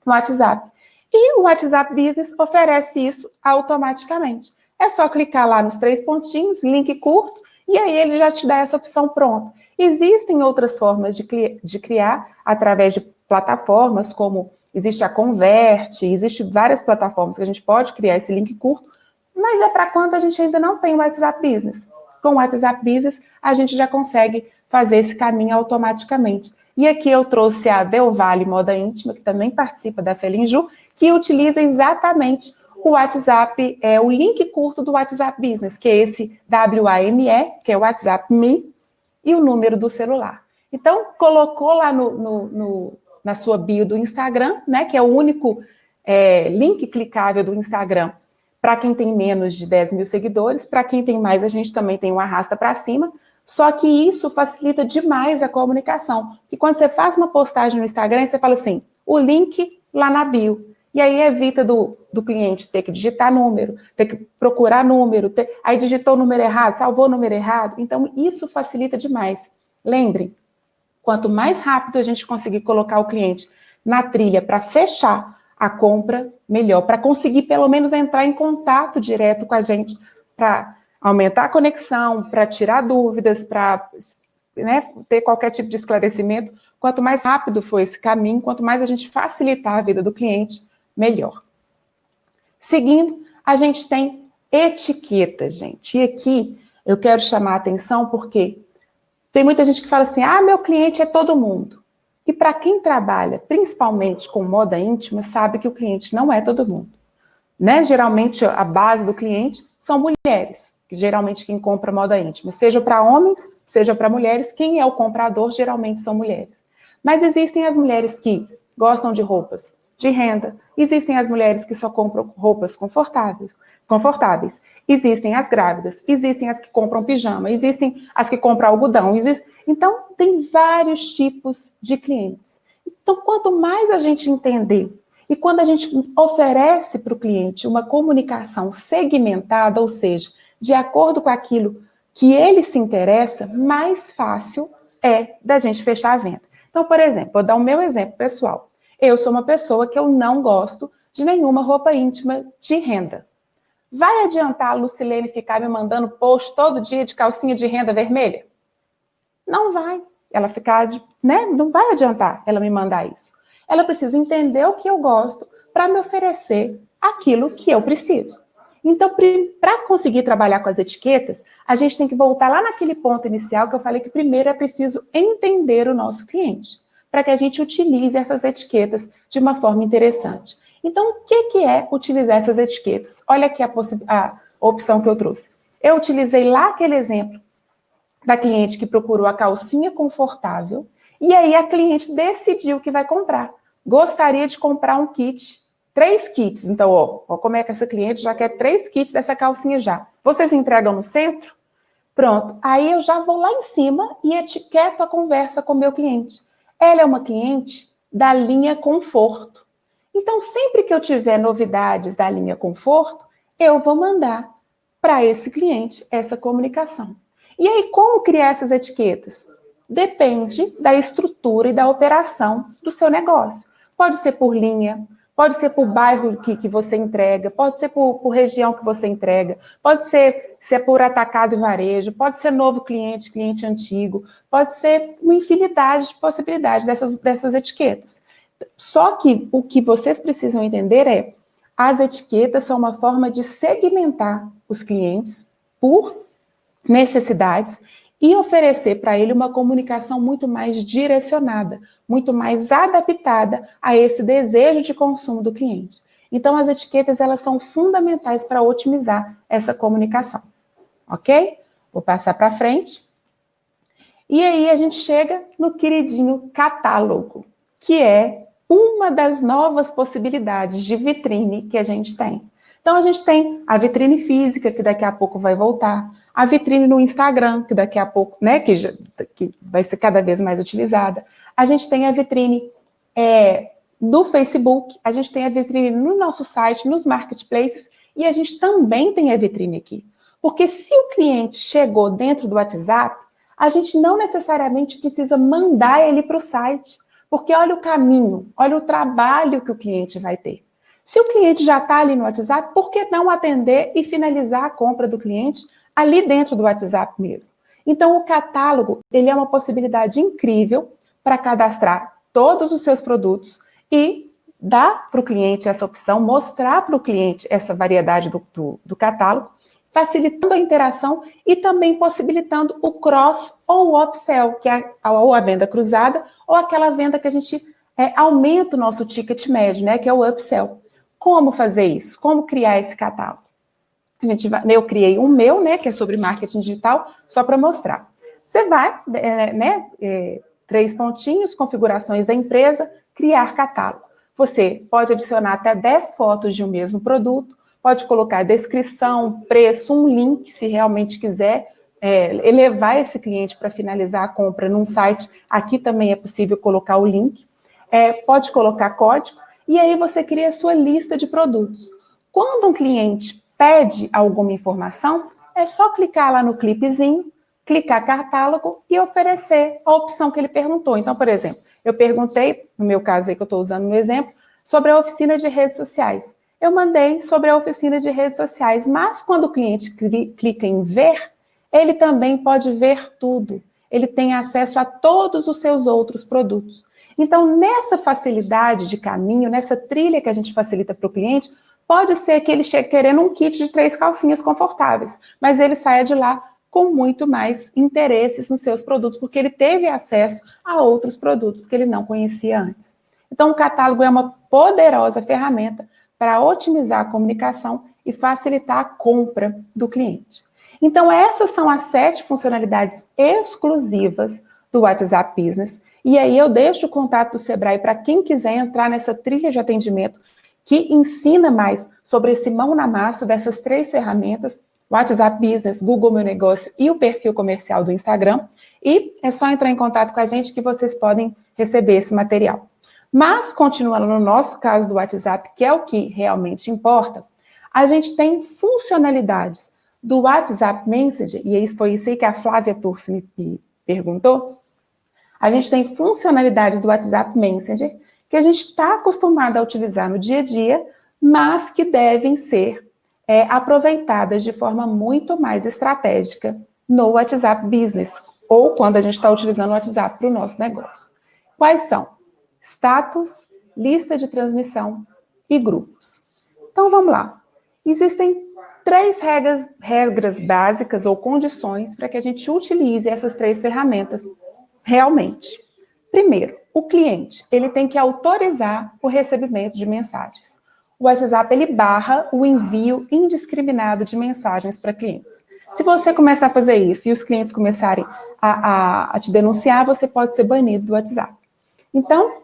no WhatsApp. E o WhatsApp Business oferece isso automaticamente. É só clicar lá nos 3 pontinhos, link curto, e aí ele já te dá essa opção pronta. Existem outras formas de criar através de plataformas, como existe a Converte, existem várias plataformas que a gente pode criar esse link curto, mas é para quando a gente ainda não tem o WhatsApp Business. Com o WhatsApp Business, a gente já consegue fazer esse caminho automaticamente. E aqui eu trouxe a Del Valle Moda Íntima, que também participa da Felinju, que utiliza exatamente o WhatsApp, o link curto do WhatsApp Business, que é esse WAME, que é o WhatsApp Me, e o número do celular. Então, colocou lá na sua bio do Instagram, né, que é o único link clicável do Instagram para quem tem menos de 10 mil seguidores. Para quem tem mais, a gente também tem um arrasta para cima. Só que isso facilita demais a comunicação. E quando você faz uma postagem no Instagram, você fala assim, o link lá na bio. E aí evita do cliente ter que digitar número, ter que procurar número, aí digitou o número errado, salvou o número errado. Então, isso facilita demais. Lembrem, quanto mais rápido a gente conseguir colocar o cliente na trilha para fechar a compra, melhor. Para conseguir, pelo menos, entrar em contato direto com a gente, para aumentar a conexão, para tirar dúvidas, para ter qualquer tipo de esclarecimento. Quanto mais rápido for esse caminho, quanto mais a gente facilitar a vida do cliente, melhor. Seguindo, a gente tem etiqueta, gente. E aqui eu quero chamar a atenção porque tem muita gente que fala assim, meu cliente é todo mundo. E para quem trabalha, principalmente com moda íntima, sabe que o cliente não é todo mundo. Né? Geralmente, a base do cliente são mulheres, que geralmente quem compra moda íntima. Seja para homens, seja para mulheres, quem é o comprador geralmente são mulheres. Mas existem as mulheres que gostam de roupas de renda, existem as mulheres que só compram roupas confortáveis. existem as grávidas, existem as que compram pijama, existem as que compram algodão. Então, tem vários tipos de clientes. Então, quanto mais a gente entender e quando a gente oferece para o cliente uma comunicação segmentada, ou seja, de acordo com aquilo que ele se interessa, mais fácil é da gente fechar a venda. Então, por exemplo, vou dar o meu exemplo pessoal. Eu sou uma pessoa que eu não gosto de nenhuma roupa íntima de renda. Vai adiantar a Lucilene ficar me mandando post todo dia de calcinha de renda vermelha? Não vai. Ela ficar, não vai adiantar ela me mandar isso. Ela precisa entender o que eu gosto para me oferecer aquilo que eu preciso. Então, para conseguir trabalhar com as etiquetas, a gente tem que voltar lá naquele ponto inicial que eu falei que primeiro é preciso entender o nosso cliente, para que a gente utilize essas etiquetas de uma forma interessante. Então, o que é utilizar essas etiquetas? Olha aqui a opção que eu trouxe. Eu utilizei lá aquele exemplo da cliente que procurou a calcinha confortável, e aí a cliente decidiu que vai comprar. Gostaria de comprar um kit, 3 kits. Então, ó, como é que essa cliente já quer 3 kits dessa calcinha já. Vocês entregam no centro? Pronto. Aí eu já vou lá em cima e etiqueto a conversa com o meu cliente. Ela é uma cliente da linha Conforto. Então, sempre que eu tiver novidades da linha Conforto, eu vou mandar para esse cliente essa comunicação. E aí, como criar essas etiquetas? Depende da estrutura e da operação do seu negócio. Pode ser por linha, pode ser por bairro que você entrega, pode ser por região que você entrega, pode ser se é por atacado e varejo, pode ser novo cliente, cliente antigo, pode ser uma infinidade de possibilidades dessas etiquetas. Só que o que vocês precisam entender é, as etiquetas são uma forma de segmentar os clientes por necessidades e oferecer para ele uma comunicação muito mais direcionada, muito mais adaptada a esse desejo de consumo do cliente. Então, as etiquetas, elas são fundamentais para otimizar essa comunicação, ok? Vou passar para frente. E aí, a gente chega no queridinho catálogo, que é uma das novas possibilidades de vitrine que a gente tem. Então, a gente tem a vitrine física, que daqui a pouco vai voltar, a vitrine no Instagram, que daqui a pouco, que vai ser cada vez mais utilizada. A gente tem a vitrine do Facebook, a gente tem a vitrine no nosso site, nos marketplaces, e a gente também tem a vitrine aqui. Porque se o cliente chegou dentro do WhatsApp, a gente não necessariamente precisa mandar ele para o site, porque olha o caminho, olha o trabalho que o cliente vai ter. Se o cliente já está ali no WhatsApp, por que não atender e finalizar a compra do cliente ali dentro do WhatsApp mesmo? Então, o catálogo, ele é uma possibilidade incrível para cadastrar todos os seus produtos e dar para o cliente essa opção, mostrar para o cliente essa variedade do catálogo, facilitando a interação e também possibilitando o cross ou o upsell, que é ou a venda cruzada, ou aquela venda que a gente aumenta o nosso ticket médio, né, que é o upsell. Como fazer isso? Como criar esse catálogo? Eu criei um meu, né, que é sobre marketing digital, só para mostrar. Você vai, 3 pontinhos, configurações da empresa, criar catálogo. Você pode adicionar até 10 fotos de um mesmo produto, pode colocar descrição, preço, um link, se realmente quiser levar esse cliente para finalizar a compra num site. Aqui também é possível colocar o link. Pode colocar código, e aí você cria a sua lista de produtos. Quando um cliente pede alguma informação, é só clicar lá no clipezinho, clicar catálogo e oferecer a opção que ele perguntou. Então, por exemplo, eu perguntei, no meu caso aí que eu estou usando no exemplo, sobre a oficina de redes sociais. Eu mandei sobre a oficina de redes sociais, mas quando o cliente clica em ver, ele também pode ver tudo. Ele tem acesso a todos os seus outros produtos. Então, nessa facilidade de caminho, nessa trilha que a gente facilita para o cliente, pode ser que ele chegue querendo um kit de 3 calcinhas confortáveis, mas ele saia de lá com muito mais interesses nos seus produtos, porque ele teve acesso a outros produtos que ele não conhecia antes. Então, o catálogo é uma poderosa ferramenta para otimizar a comunicação e facilitar a compra do cliente. Então, essas são as 7 funcionalidades exclusivas do WhatsApp Business. E aí eu deixo o contato do Sebrae para quem quiser entrar nessa trilha de atendimento que ensina mais sobre esse mão na massa dessas 3 ferramentas WhatsApp Business, Google Meu Negócio e o perfil comercial do Instagram. E é só entrar em contato com a gente que vocês podem receber esse material. Mas, continuando no nosso caso do WhatsApp, que é o que realmente importa, a gente tem funcionalidades do WhatsApp Messenger, e foi isso aí que a Flávia Turci me perguntou. A gente tem funcionalidades do WhatsApp Messenger que a gente está acostumado a utilizar no dia a dia, mas que devem ser aproveitadas de forma muito mais estratégica no WhatsApp Business, ou quando a gente está utilizando o WhatsApp para o nosso negócio. Quais são? Status, lista de transmissão e grupos. Então, vamos lá. Existem 3 regras básicas ou condições para que a gente utilize essas 3 ferramentas realmente. Primeiro, o cliente, ele tem que autorizar o recebimento de mensagens. O WhatsApp, ele barra o envio indiscriminado de mensagens para clientes. Se você começar a fazer isso e os clientes começarem a te denunciar, você pode ser banido do WhatsApp. Então,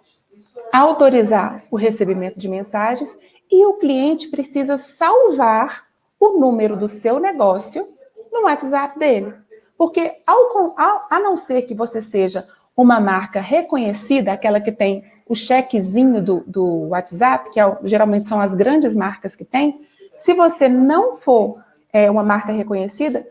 autorizar o recebimento de mensagens e o cliente precisa salvar o número do seu negócio no WhatsApp dele. Porque, a não ser que você seja uma marca reconhecida, aquela que tem o chequezinho do WhatsApp, que geralmente são as grandes marcas que tem, se você não for uma marca reconhecida,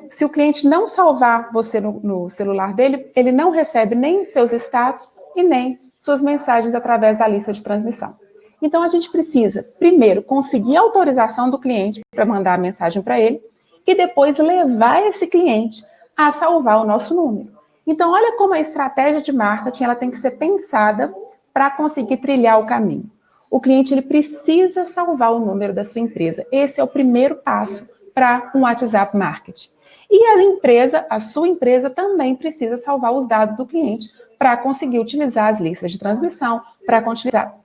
se o cliente não salvar você no celular dele, ele não recebe nem seus status e nem suas mensagens através da lista de transmissão. Então, a gente precisa, primeiro, conseguir a autorização do cliente para mandar a mensagem para ele e depois levar esse cliente a salvar o nosso número. Então, olha como a estratégia de marketing ela tem que ser pensada para conseguir trilhar o caminho. O cliente ele precisa salvar o número da sua empresa. Esse é o primeiro passo para um WhatsApp Marketing. E a sua empresa também precisa salvar os dados do cliente para conseguir utilizar as listas de transmissão, para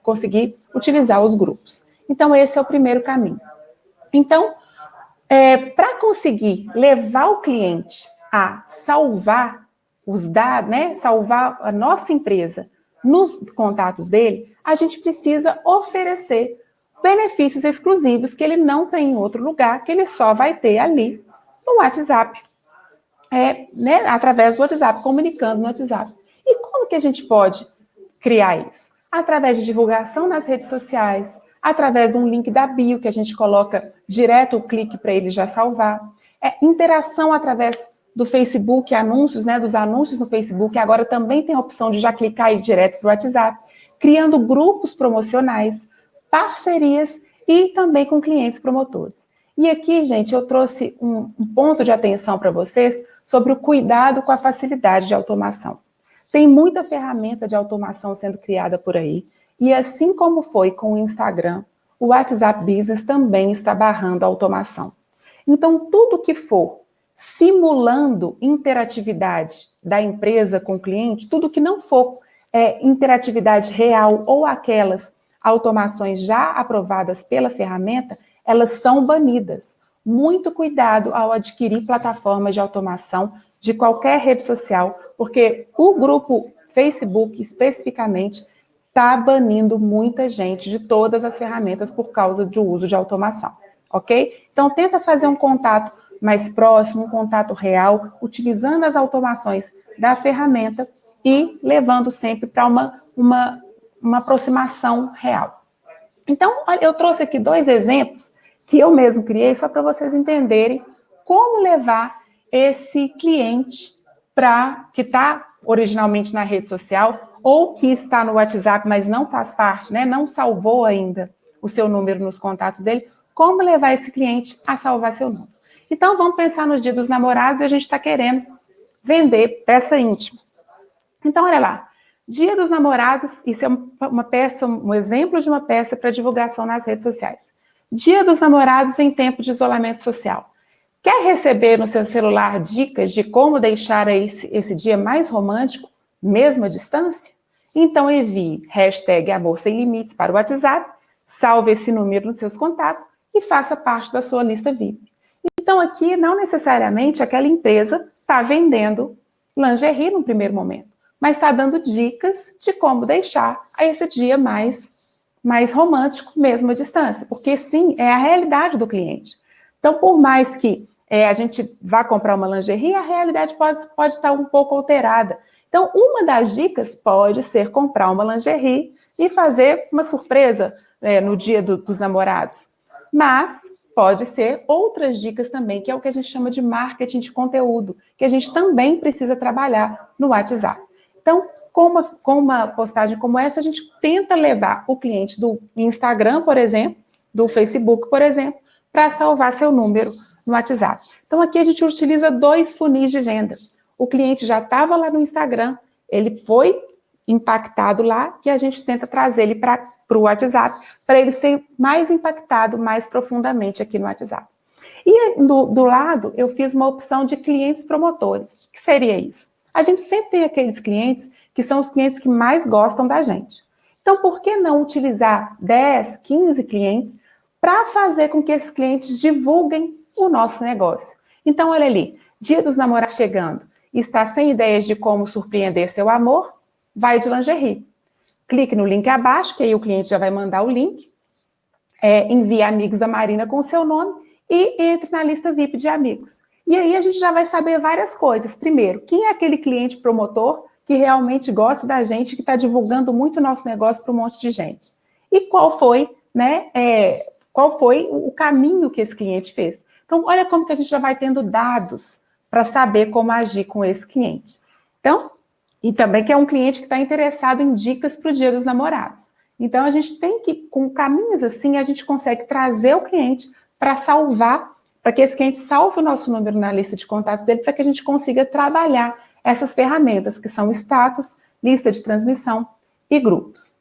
conseguir utilizar os grupos. Então, esse é o primeiro caminho. Então, para conseguir levar o cliente a salvar os dados, né, salvar a nossa empresa nos contatos dele, a gente precisa oferecer benefícios exclusivos que ele não tem em outro lugar, que ele só vai ter ali no WhatsApp, né, através do WhatsApp, comunicando no WhatsApp. E como que a gente pode criar isso? Através de divulgação nas redes sociais, através de um link da bio, que a gente coloca direto o clique para ele já salvar. Interação através do Facebook, anúncios, né, dos anúncios no Facebook, agora também tem a opção de já clicar e ir direto para o WhatsApp, criando grupos promocionais, parcerias e também com clientes promotores. E aqui, gente, eu trouxe um ponto de atenção para vocês sobre o cuidado com a facilidade de automação. Tem muita ferramenta de automação sendo criada por aí, e assim como foi com o Instagram, o WhatsApp Business também está barrando a automação. Então, tudo que for simulando interatividade da empresa com o cliente, tudo que não for interatividade real ou aquelas automações já aprovadas pela ferramenta, elas são banidas. Muito cuidado ao adquirir plataformas de automação de qualquer rede social, porque o grupo Facebook, especificamente, está banindo muita gente de todas as ferramentas por causa do uso de automação, ok? Então, tenta fazer um contato mais próximo, um contato real, utilizando as automações da ferramenta e levando sempre para uma aproximação real. Então, eu trouxe aqui 2 exemplos que eu mesmo criei, só para vocês entenderem como levar esse cliente que está originalmente na rede social ou que está no WhatsApp, mas não faz parte, né, não salvou ainda o seu número nos contatos dele, como levar esse cliente a salvar seu número. Então, vamos pensar no Dia dos Namorados e a gente está querendo vender peça íntima. Então, olha lá, Dia dos Namorados, isso é uma peça, um exemplo de uma peça para divulgação nas redes sociais. Dia dos Namorados em tempo de isolamento social. Quer receber no seu celular dicas de como deixar esse dia mais romântico, mesmo à distância? Então envie #AmorSemLimites para o WhatsApp, salve esse número nos seus contatos e faça parte da sua lista VIP. Então aqui não necessariamente aquela empresa está vendendo lingerie no primeiro momento, mas está dando dicas de como deixar esse dia mais romântico, mesmo à distância, porque sim, é a realidade do cliente. Então, por mais que a gente vá comprar uma lingerie, a realidade pode estar um pouco alterada. Então, uma das dicas pode ser comprar uma lingerie e fazer uma surpresa no dia dos namorados. Mas pode ser outras dicas também, que é o que a gente chama de marketing de conteúdo, que a gente também precisa trabalhar no WhatsApp. Então, com uma postagem como essa, a gente tenta levar o cliente do Instagram, por exemplo, do Facebook, por exemplo, para salvar seu número no WhatsApp. Então, aqui a gente utiliza 2 funis de venda. O cliente já estava lá no Instagram, ele foi impactado lá e a gente tenta trazer ele para o WhatsApp, para ele ser mais impactado mais profundamente aqui no WhatsApp. E do lado, eu fiz uma opção de clientes promotores. O que seria isso? A gente sempre tem aqueles clientes que são os clientes que mais gostam da gente. Então, por que não utilizar 10, 15 clientes para fazer com que esses clientes divulguem o nosso negócio? Então, olha ali, Dia dos Namorados chegando, está sem ideias de como surpreender seu amor? Vai de lingerie. Clique no link abaixo, que aí o cliente já vai mandar o link, envie amigos da Marina com o seu nome e entre na lista VIP de amigos. E aí a gente já vai saber várias coisas. Primeiro, quem é aquele cliente promotor que realmente gosta da gente, que está divulgando muito o nosso negócio para um monte de gente? E qual foi o caminho que esse cliente fez? Então, olha como que a gente já vai tendo dados para saber como agir com esse cliente. Então, e também que é um cliente que está interessado em dicas para o Dia dos Namorados. Então, a gente tem que, com caminhos assim, a gente consegue trazer o cliente para salvar, para que esse cliente salve o nosso número na lista de contatos dele, para que a gente consiga trabalhar essas ferramentas, que são status, lista de transmissão e grupos.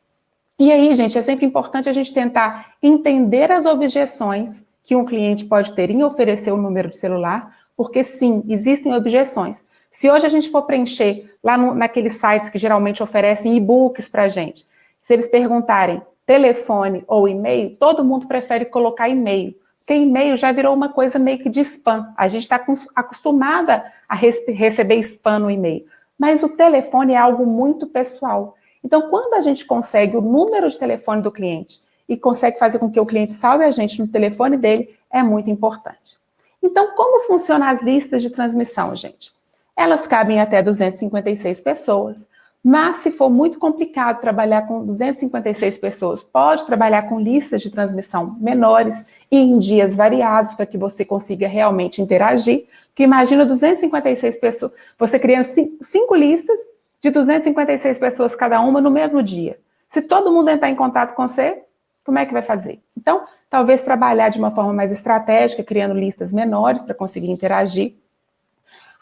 E aí, gente, é sempre importante a gente tentar entender as objeções que um cliente pode ter em oferecer o número de celular, porque sim, existem objeções. Se hoje a gente for preencher lá naqueles sites que geralmente oferecem e-books para a gente, se eles perguntarem telefone ou e-mail, todo mundo prefere colocar e-mail, porque e-mail já virou uma coisa meio que de spam. A gente está acostumada a receber spam no e-mail, mas o telefone é algo muito pessoal. Então, quando a gente consegue o número de telefone do cliente e consegue fazer com que o cliente salve a gente no telefone dele, é muito importante. Então, como funcionam as listas de transmissão, gente? Elas cabem até 256 pessoas, mas se for muito complicado trabalhar com 256 pessoas, pode trabalhar com listas de transmissão menores e em dias variados, para que você consiga realmente interagir. Porque imagina 256 pessoas, você criando 5 listas de 256 pessoas cada uma no mesmo dia. Se todo mundo entrar em contato com você, como é que vai fazer? Então, talvez trabalhar de uma forma mais estratégica, criando listas menores para conseguir interagir.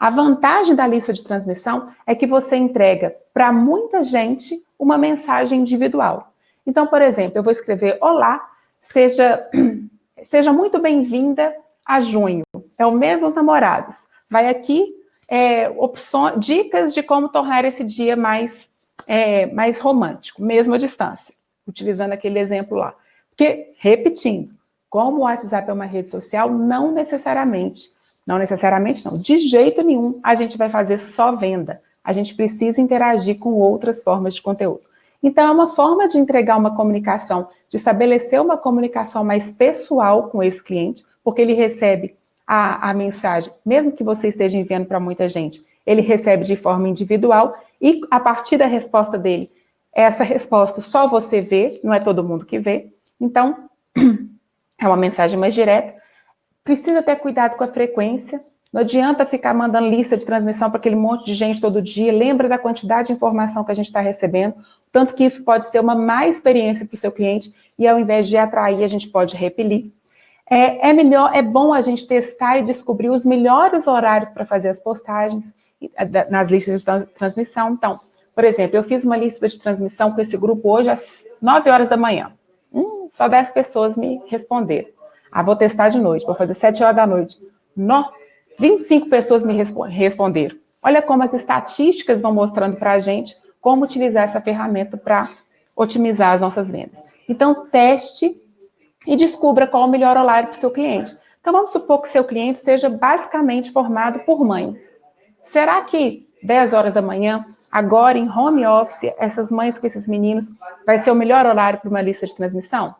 A vantagem da lista de transmissão é que você entrega para muita gente uma mensagem individual. Então, por exemplo, eu vou escrever: olá, seja muito bem-vinda a junho. É o mês dos namorados. Vai aqui dicas de como tornar esse dia mais romântico, mesmo à distância, utilizando aquele exemplo lá. Porque, repetindo, como o WhatsApp é uma rede social, não necessariamente, de jeito nenhum, a gente vai fazer só venda. A gente precisa interagir com outras formas de conteúdo. Então, é uma forma de entregar uma comunicação, de estabelecer uma comunicação mais pessoal com esse cliente, porque ele recebe a mensagem, mesmo que você esteja enviando para muita gente, ele recebe de forma individual e, a partir da resposta dele, essa resposta só você vê, não é todo mundo que vê. Então, é uma mensagem mais direta. Precisa ter cuidado com a frequência. Não adianta ficar mandando lista de transmissão para aquele monte de gente todo dia. Lembra da quantidade de informação que a gente está recebendo. Tanto que isso pode ser uma má experiência para o seu cliente. E ao invés de atrair, a gente pode repelir. É bom a gente testar e descobrir os melhores horários para fazer as postagens nas listas de transmissão. Então, por exemplo, eu fiz uma lista de transmissão com esse grupo hoje às 9 horas da manhã. Só 10 pessoas me responderam. Vou testar de noite, vou fazer 7 horas da noite. 25 pessoas me responderam. Olha como as estatísticas vão mostrando para a gente como utilizar essa ferramenta para otimizar as nossas vendas. Então, teste e descubra qual o melhor horário para o seu cliente. Então, vamos supor que seu cliente seja basicamente formado por mães. Será que 10 horas da manhã, agora em home office, essas mães com esses meninos, vai ser o melhor horário para uma lista de transmissão?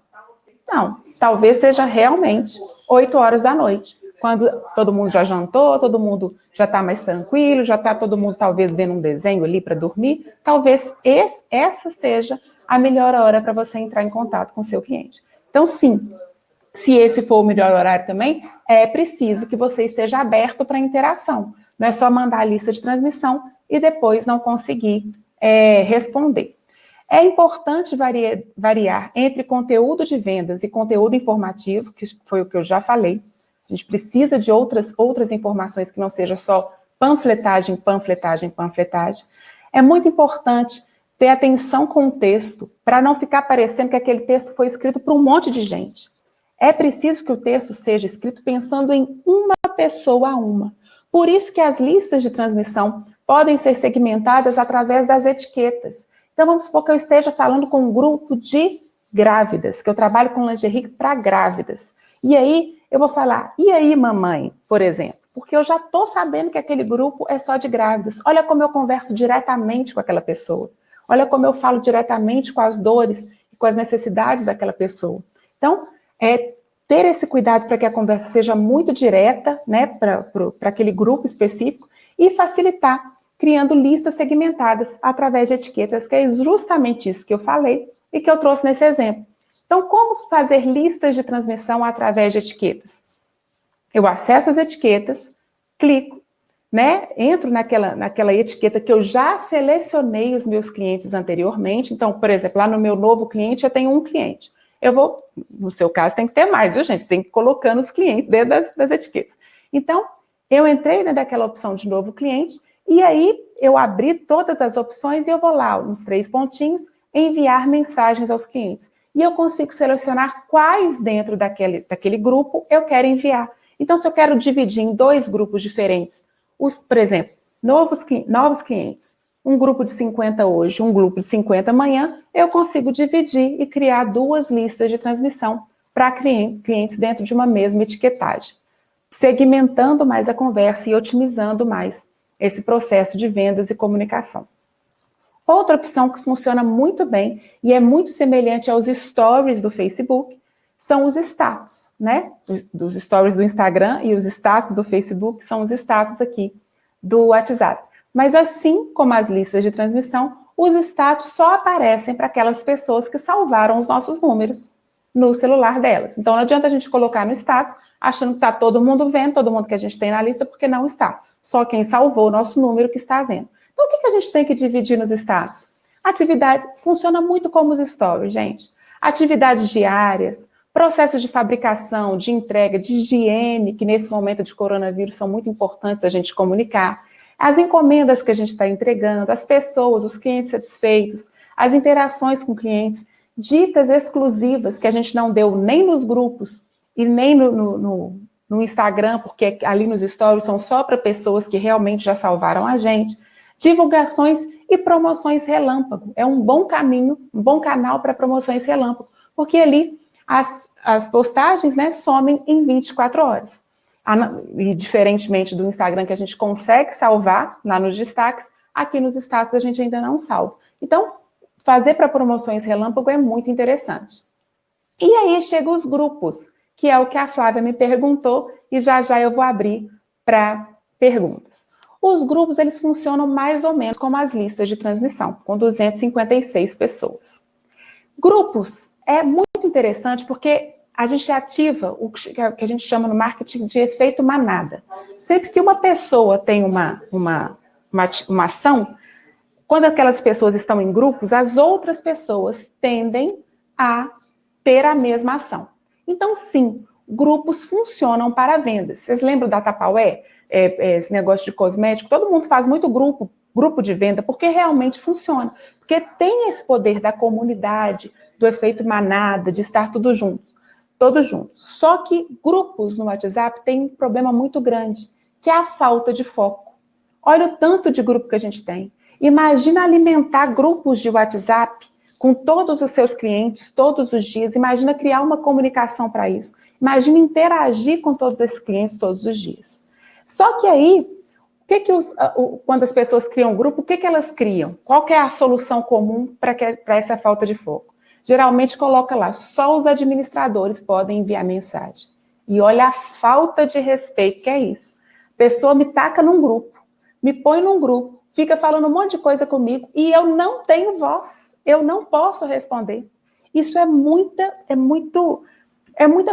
Não, talvez seja realmente 8 horas da noite, quando todo mundo já jantou, todo mundo já está mais tranquilo, já está todo mundo talvez vendo um desenho ali para dormir, talvez essa seja a melhor hora para você entrar em contato com o seu cliente. Então, sim, se esse for o melhor horário também, é preciso que você esteja aberto para interação. Não é só mandar a lista de transmissão e depois não conseguir responder. É importante variar entre conteúdo de vendas e conteúdo informativo, que foi o que eu já falei. A gente precisa de outras informações que não seja só panfletagem, panfletagem, panfletagem. É muito importante ter atenção com o texto, para não ficar parecendo que aquele texto foi escrito por um monte de gente. É preciso que o texto seja escrito pensando em uma pessoa a uma. Por isso que as listas de transmissão podem ser segmentadas através das etiquetas. Então, vamos supor que eu esteja falando com um grupo de grávidas, que eu trabalho com lingerie para grávidas. E aí, eu vou falar, e aí, mamãe, por exemplo? Porque eu já estou sabendo que aquele grupo é só de grávidas. Olha como eu converso diretamente com aquela pessoa. Olha como eu falo diretamente com as dores e com as necessidades daquela pessoa. Então, ter esse cuidado para que a conversa seja muito direta, né, para aquele grupo específico e facilitar, criando listas segmentadas através de etiquetas, que é justamente isso que eu falei e que eu trouxe nesse exemplo. Então, como fazer listas de transmissão através de etiquetas? Eu acesso as etiquetas, clico, né, entro naquela etiqueta que eu já selecionei os meus clientes anteriormente. Então, por exemplo, lá no meu novo cliente, eu tenho um cliente. Eu vou, no seu caso, tem que ter mais, viu, gente? Tem que ir colocando os clientes dentro das etiquetas. Então, eu entrei dentro daquela opção de novo cliente, e aí eu abri todas as opções e eu vou lá, nos 3 pontinhos, enviar mensagens aos clientes. E eu consigo selecionar quais dentro daquele grupo eu quero enviar. Então, se eu quero dividir em 2 grupos diferentes, por exemplo, novos clientes, um grupo de 50 hoje, um grupo de 50 amanhã, eu consigo dividir e criar 2 listas de transmissão para clientes dentro de uma mesma etiquetagem, segmentando mais a conversa e otimizando mais esse processo de vendas e comunicação. Outra opção que funciona muito bem e é muito semelhante aos stories do Facebook são os status, né? Dos stories do Instagram e os status do Facebook são os status aqui do WhatsApp. Mas assim como as listas de transmissão, os status só aparecem para aquelas pessoas que salvaram os nossos números no celular delas. Então, não adianta a gente colocar no status achando que está todo mundo vendo, todo mundo que a gente tem na lista, porque não está. Só quem salvou o nosso número que está vendo. Então, o que a gente tem que dividir nos status? Atividade funciona muito como os stories, gente. Atividades diárias, processos de fabricação, de entrega, de higiene, que nesse momento de coronavírus são muito importantes a gente comunicar. As encomendas que a gente está entregando, as pessoas, os clientes satisfeitos, as interações com clientes, dicas exclusivas que a gente não deu nem nos grupos e nem no Instagram, porque ali nos stories são só para pessoas que realmente já salvaram a gente. Divulgações e promoções relâmpago. É um bom caminho, um bom canal para promoções relâmpago, porque ali as postagens, né, somem em 24 horas. E diferentemente do Instagram, que a gente consegue salvar lá nos destaques, aqui nos status a gente ainda não salva. Então, fazer para promoções relâmpago é muito interessante. E aí chegam os grupos, que é o que a Flávia me perguntou, e já eu vou abrir para perguntas. Os grupos, eles funcionam mais ou menos como as listas de transmissão, com 256 pessoas. Grupos é muito interessante porque a gente ativa o que a gente chama no marketing de efeito manada. Sempre que uma pessoa tem uma ação, quando aquelas pessoas estão em grupos, as outras pessoas tendem a ter a mesma ação. Então, sim, grupos funcionam para vendas. Vocês lembram da Tupperware? Esse negócio de cosmético? Todo mundo faz muito grupo de venda, porque realmente funciona. Porque tem esse poder da comunidade, do efeito manada, de estar todos juntos. Só que grupos no WhatsApp têm um problema muito grande, que é a falta de foco. Olha o tanto de grupo que a gente tem. Imagina alimentar grupos de WhatsApp com todos os seus clientes, todos os dias. Imagina criar uma comunicação para isso. Imagina interagir com todos esses clientes todos os dias. Só que aí, quando as pessoas criam um grupo, o que elas criam? Qual que é a solução comum para essa falta de foco? geralmente coloca lá, só os administradores podem enviar mensagem. E olha a falta de respeito que é isso. A pessoa me taca num grupo, me põe num grupo, fica falando um monte de coisa comigo e eu não tenho voz, eu não posso responder. Isso é muita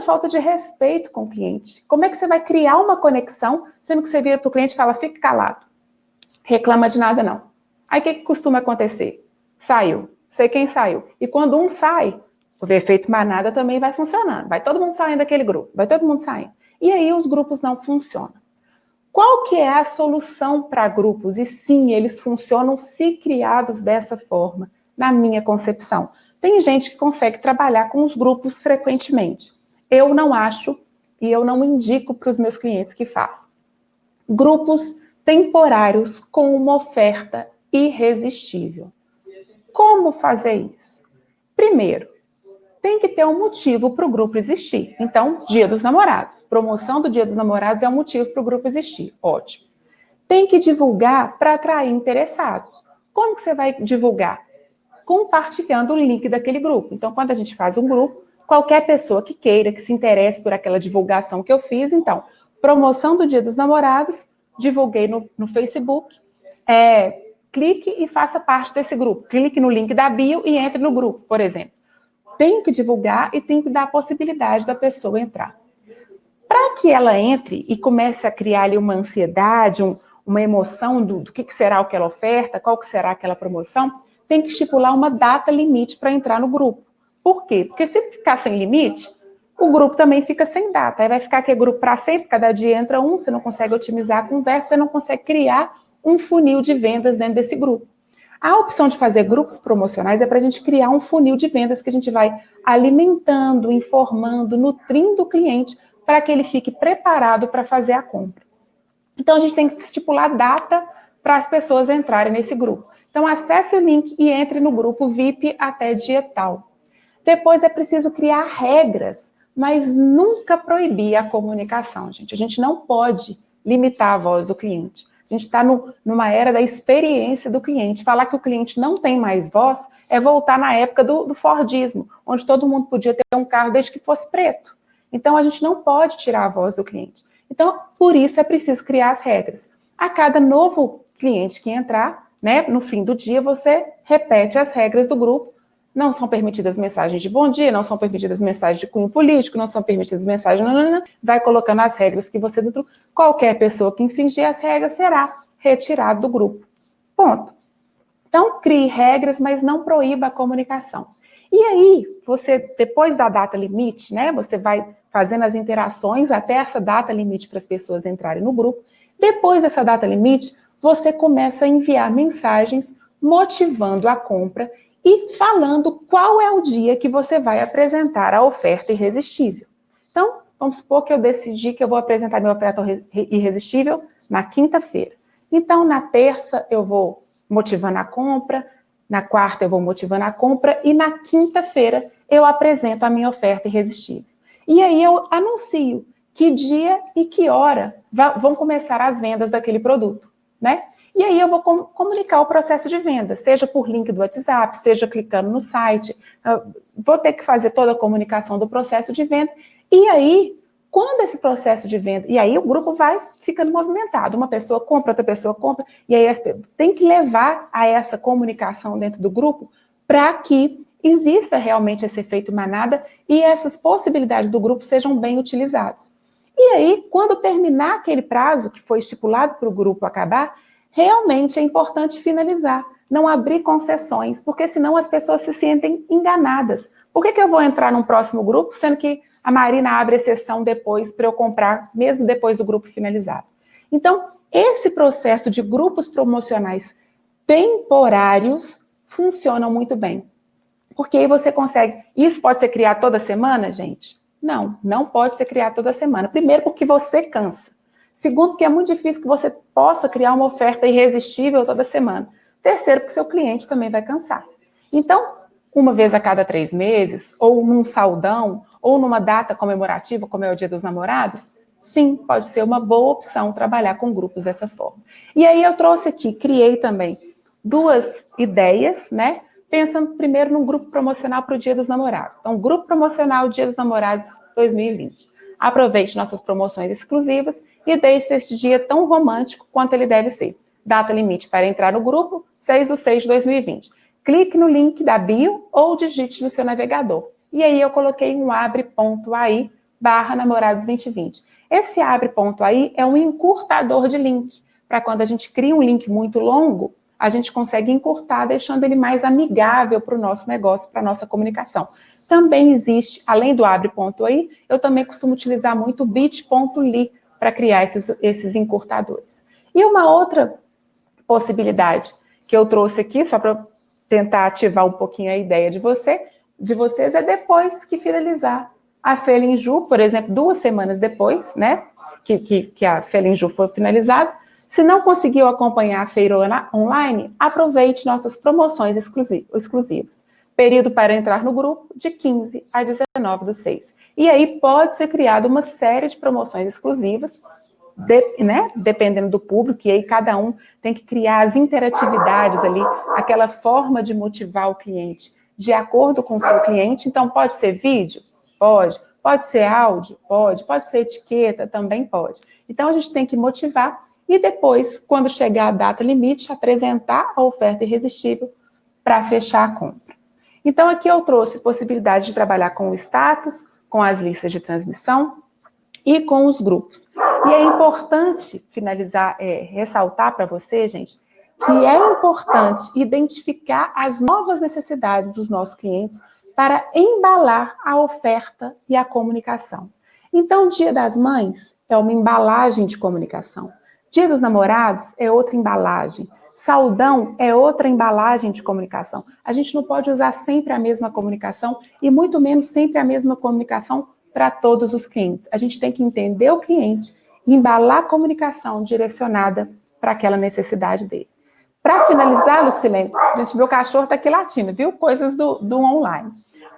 falta de respeito com o cliente. Como é que você vai criar uma conexão, sendo que você vira para o cliente e fala, fique calado, reclama de nada não. Aí o que costuma acontecer? Saiu, sei quem saiu. E quando um sai, o efeito manada também vai funcionando. Vai todo mundo saindo daquele grupo, vai todo mundo saindo. E aí os grupos não funcionam. Qual que é a solução para grupos? E sim, eles funcionam se criados dessa forma, na minha concepção. Tem gente que consegue trabalhar com os grupos frequentemente. Eu não acho e eu não indico para os meus clientes que façam. Grupos temporários com uma oferta irresistível. Como fazer isso? Primeiro, tem que ter um motivo para o grupo existir. Então, Dia dos Namorados. Promoção do Dia dos Namorados é um motivo para o grupo existir. Ótimo. Tem que divulgar para atrair interessados. Como que você vai divulgar? Compartilhando o link daquele grupo. Então, quando a gente faz um grupo, qualquer pessoa que queira, que se interesse por aquela divulgação que eu fiz, então, promoção do Dia dos Namorados, divulguei no Facebook, clique e faça parte desse grupo. Clique no link da bio e entre no grupo, por exemplo. Tem que divulgar e tem que dar a possibilidade da pessoa entrar. Para que ela entre e comece a criar ali uma ansiedade, uma emoção do que será aquela oferta, qual que será aquela promoção, tem que estipular uma data limite para entrar no grupo. Por quê? Porque se ficar sem limite, o grupo também fica sem data. Aí vai ficar aquele grupo para sempre, cada dia entra um, você não consegue otimizar a conversa, você não consegue criar um funil de vendas dentro desse grupo. A opção de fazer grupos promocionais é para a gente criar um funil de vendas que a gente vai alimentando, informando, nutrindo o cliente para que ele fique preparado para fazer a compra. Então, a gente tem que estipular data para as pessoas entrarem nesse grupo. Então, acesse o link e entre no grupo VIP até dia tal. Depois é preciso criar regras, mas nunca proibir a comunicação, gente. A gente não pode limitar a voz do cliente. A gente está numa era da experiência do cliente. Falar que o cliente não tem mais voz é voltar na época do Fordismo, onde todo mundo podia ter um carro desde que fosse preto. Então, a gente não pode tirar a voz do cliente. Então, por isso é preciso criar as regras. A cada novo cliente que entrar, né, no fim do dia, você repete as regras do grupo. Não são permitidas mensagens de bom dia, não são permitidas mensagens de cunho político, não são permitidas mensagens... Vai colocando as regras que você... Qualquer pessoa que infringir as regras será retirado do grupo. Ponto. Então, crie regras, mas não proíba a comunicação. E aí, você, depois da data limite, né, você vai fazendo as interações até essa data limite para as pessoas entrarem no grupo. Depois dessa data limite, você começa a enviar mensagens motivando a compra e falando qual é o dia que você vai apresentar a oferta irresistível. Então, vamos supor que eu decidi que eu vou apresentar minha oferta irresistível na quinta-feira. Então, na terça, eu vou motivando a compra, na quarta, eu vou motivando a compra, e na quinta-feira, eu apresento a minha oferta irresistível. E aí, eu anuncio que dia e que hora vão começar as vendas daquele produto, né? E aí eu vou comunicar o processo de venda, seja por link do WhatsApp, seja clicando no site. Vou ter que fazer toda a comunicação do processo de venda. E aí, quando esse processo de venda... E aí o grupo vai ficando movimentado. Uma pessoa compra, outra pessoa compra. E aí tem que levar a essa comunicação dentro do grupo para que exista realmente esse efeito manada e essas possibilidades do grupo sejam bem utilizados. E aí, quando terminar aquele prazo que foi estipulado para o grupo acabar, realmente é importante finalizar, não abrir concessões, porque senão as pessoas se sentem enganadas. Por que eu vou entrar num próximo grupo, sendo que a Marina abre exceção depois para eu comprar, mesmo depois do grupo finalizado? Então, esse processo de grupos promocionais temporários funciona muito bem. Porque aí você consegue... Isso pode ser criado toda semana, gente? Não, não pode ser criado toda semana. Primeiro, porque você cansa. Segundo, porque é muito difícil que você possa criar uma oferta irresistível toda semana. Terceiro, porque seu cliente também vai cansar. Então, uma vez a cada 3 meses, ou num saldão, ou numa data comemorativa, como é o Dia dos Namorados, sim, pode ser uma boa opção trabalhar com grupos dessa forma. E aí eu trouxe aqui, criei também 2 ideias, né, pensando primeiro num grupo promocional para o Dia dos Namorados. Então, Grupo Promocional Dia dos Namorados 2020. Aproveite nossas promoções exclusivas e deixe este dia tão romântico quanto ele deve ser. Data limite para entrar no grupo, 6/6/2020. Clique no link da bio ou digite no seu navegador. E aí eu coloquei um abre.ai/namorados 2020. Esse abre.ai é um encurtador de link, para quando a gente cria um link muito longo, a gente consegue encurtar, deixando ele mais amigável para o nosso negócio, para a nossa comunicação. Também existe, além do abre.ai, eu também costumo utilizar muito o bit.ly para criar esses encurtadores. E uma outra possibilidade que eu trouxe aqui, só para tentar ativar um pouquinho a ideia de vocês, é depois que finalizar a Felinju, por exemplo, 2 semanas depois, né, que a Felinju foi finalizada. Se não conseguiu acompanhar a feira online, aproveite nossas promoções exclusivas. Período para entrar no grupo, de 15 a 19/6. E aí pode ser criada uma série de promoções exclusivas, dependendo do público, e aí cada um tem que criar as interatividades ali, aquela forma de motivar o cliente de acordo com o seu cliente. Então, pode ser vídeo? Pode ser áudio? Pode ser etiqueta? Também pode. Então, a gente tem que motivar e depois, quando chegar a data limite, apresentar a oferta irresistível para fechar a compra. Então, aqui eu trouxe possibilidade de trabalhar com o status, com as listas de transmissão e com os grupos. E é importante finalizar, ressaltar para você, gente, que é importante identificar as novas necessidades dos nossos clientes para embalar a oferta e a comunicação. Então, Dia das Mães é uma embalagem de comunicação. Dia dos Namorados é outra embalagem. Saudão é outra embalagem de comunicação. A gente não pode usar sempre a mesma comunicação e muito menos sempre a mesma comunicação para todos os clientes. A gente tem que entender o cliente e embalar a comunicação direcionada para aquela necessidade dele. Para finalizar, Lucilene, gente, meu cachorro está aqui latindo, viu? Coisas do online.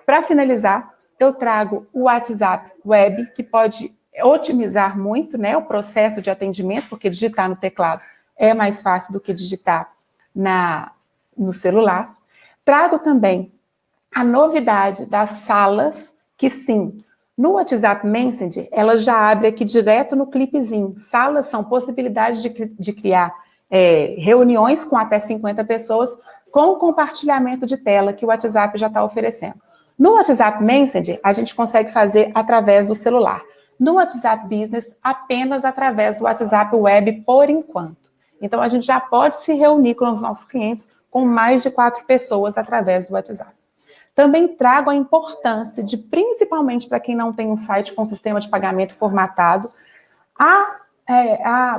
Para finalizar, eu trago o WhatsApp Web, que pode otimizar muito, né, o processo de atendimento, porque digitar no teclado é mais fácil do que digitar no celular. Trago também a novidade das salas, que sim, no WhatsApp Messenger, ela já abre aqui direto no clipezinho. Salas são possibilidades de criar reuniões com até 50 pessoas com compartilhamento de tela que o WhatsApp já está oferecendo. No WhatsApp Messenger, a gente consegue fazer através do celular. No WhatsApp Business, apenas através do WhatsApp Web, por enquanto. Então, a gente já pode se reunir com os nossos clientes com mais de 4 pessoas através do WhatsApp. Também trago a importância de, principalmente para quem não tem um site com sistema de pagamento formatado,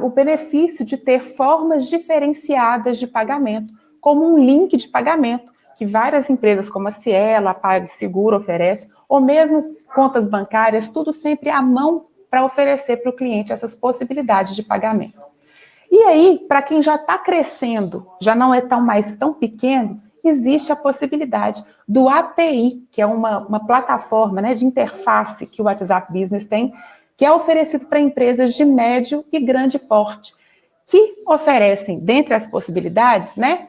o benefício de ter formas diferenciadas de pagamento, como um link de pagamento, que várias empresas como a Cielo, a PagSeguro oferecem, ou mesmo contas bancárias, tudo sempre à mão para oferecer para o cliente essas possibilidades de pagamento. E aí, para quem já está crescendo, já não é mais tão pequeno, existe a possibilidade do API, que é uma plataforma, né, de interface que o WhatsApp Business tem, que é oferecido para empresas de médio e grande porte, que oferecem, dentre as possibilidades, né,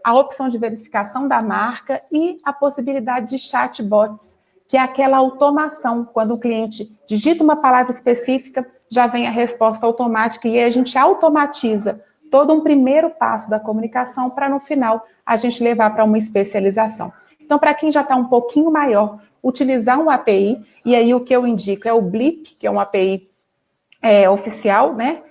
a opção de verificação da marca e a possibilidade de chatbots, que é aquela automação, quando o cliente digita uma palavra específica, já vem a resposta automática e a gente automatiza todo um primeiro passo da comunicação para, no final, a gente levar para uma especialização. Então, para quem já está um pouquinho maior, utilizar um API, e aí o que eu indico é o Blip, que é um API oficial, né,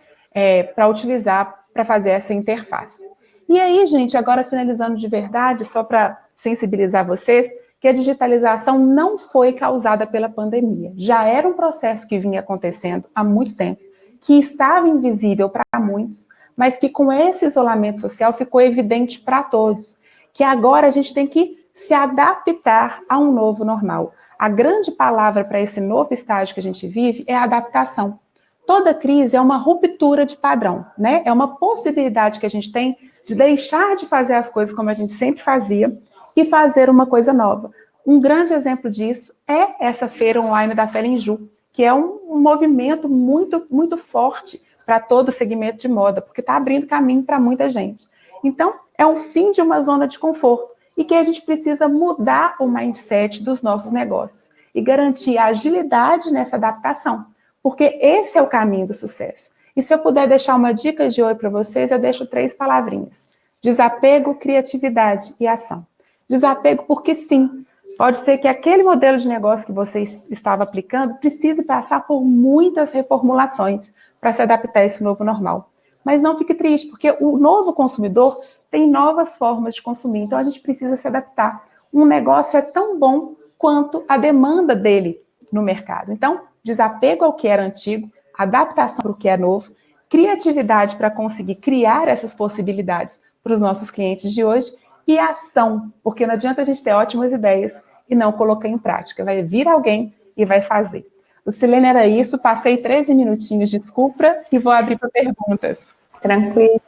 para utilizar, para fazer essa interface. E aí, gente, agora finalizando de verdade, só para sensibilizar vocês, que a digitalização não foi causada pela pandemia. Já era um processo que vinha acontecendo há muito tempo, que estava invisível para muitos, mas que com esse isolamento social ficou evidente para todos, que agora a gente tem que se adaptar a um novo normal. A grande palavra para esse novo estágio que a gente vive é a adaptação. Toda crise é uma ruptura de padrão, né? É uma possibilidade que a gente tem de deixar de fazer as coisas como a gente sempre fazia e fazer uma coisa nova. Um grande exemplo disso é essa feira online da Felinju, que é um movimento muito, muito forte para todo o segmento de moda, porque está abrindo caminho para muita gente. Então, é um fim de uma zona de conforto e que a gente precisa mudar o mindset dos nossos negócios e garantir a agilidade nessa adaptação, porque esse é o caminho do sucesso. E se eu puder deixar uma dica de hoje para vocês, eu deixo 3 palavrinhas: desapego, criatividade e ação. Desapego porque sim, pode ser que aquele modelo de negócio que você estava aplicando precise passar por muitas reformulações para se adaptar a esse novo normal. Mas não fique triste, porque o novo consumidor tem novas formas de consumir, então a gente precisa se adaptar. Um negócio é tão bom quanto a demanda dele no mercado. Então, desapego ao que era antigo, adaptação para o que é novo, criatividade para conseguir criar essas possibilidades para os nossos clientes de hoje e ação, porque não adianta a gente ter ótimas ideias e não colocar em prática. Vai vir alguém e vai fazer. Lucilene, era isso. Passei 13 minutinhos, desculpa, e vou abrir para perguntas. Tranquilo.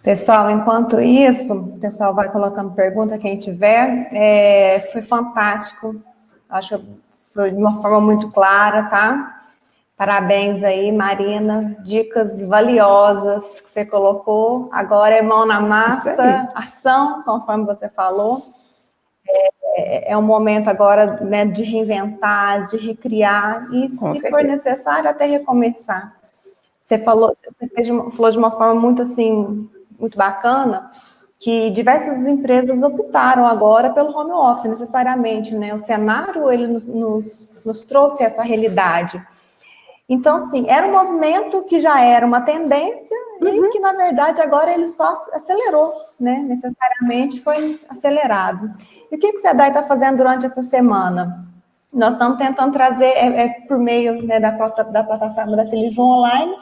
Pessoal, enquanto isso, o pessoal vai colocando pergunta, quem tiver. Foi fantástico. Acho que foi de uma forma muito clara, tá? Parabéns aí, Marina. Dicas valiosas que você colocou. Agora é mão na massa, ação, conforme você falou. É um momento agora, né, de reinventar, de recriar e, se for necessário, até recomeçar. Você falou de uma forma muito assim, muito bacana, que diversas empresas optaram agora pelo home office, necessariamente, né? O cenário, ele nos trouxe essa realidade. Então, assim, era um movimento que já era uma tendência e que, na verdade, agora ele só acelerou, né? Necessariamente foi acelerado. E o que o Sebrae está fazendo durante essa semana? Nós estamos tentando trazer, por meio, né, da plataforma da Feliz Online,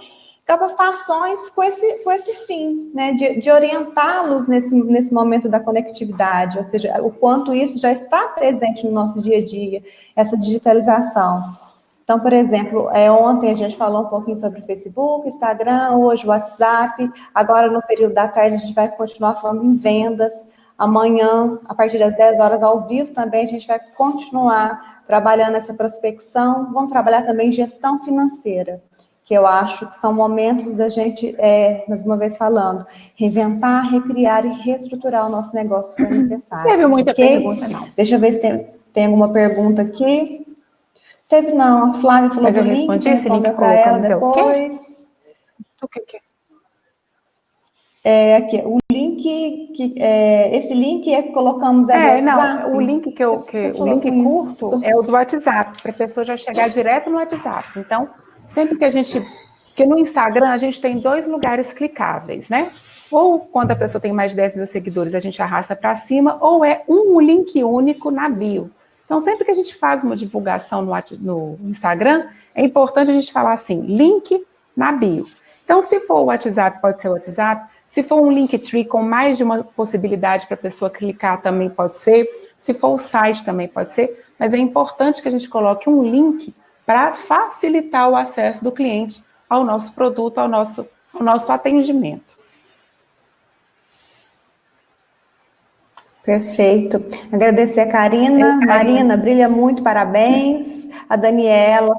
capacitações com esse fim, né, de orientá-los nesse momento da conectividade, ou seja, o quanto isso já está presente no nosso dia a dia, essa digitalização. Então, por exemplo, ontem a gente falou um pouquinho sobre Facebook, Instagram, hoje o WhatsApp, agora no período da tarde a gente vai continuar falando em vendas, amanhã, a partir das 10 horas ao vivo também, a gente vai continuar trabalhando essa prospecção, vamos trabalhar também gestão financeira, que eu acho que são momentos da gente, mais uma vez falando, reinventar, recriar e reestruturar o nosso negócio se for necessário. Teve muita pergunta, não. Deixa eu ver se tem alguma pergunta aqui. Teve não, a Flávia falou mas do eu link, respondi esse link para ela depois. O que? Aqui, o link, esse link que colocamos do WhatsApp. Não, o link o link curto é o do WhatsApp, para a pessoa já chegar direto no WhatsApp. Então, sempre que no Instagram a gente tem 2 lugares clicáveis, né? Ou quando a pessoa tem mais de 10 mil seguidores, a gente arrasta para cima, ou é um link único na bio. Então, sempre que a gente faz uma divulgação no Instagram, é importante a gente falar assim, link na bio. Então, se for o WhatsApp, pode ser o WhatsApp. Se for um Linktree com mais de uma possibilidade para a pessoa clicar, também pode ser. Se for o site, também pode ser. Mas é importante que a gente coloque um link para facilitar o acesso do cliente ao nosso produto, ao nosso atendimento. Perfeito. Agradecer a Karina. Marina, brilha muito, parabéns. A Daniela,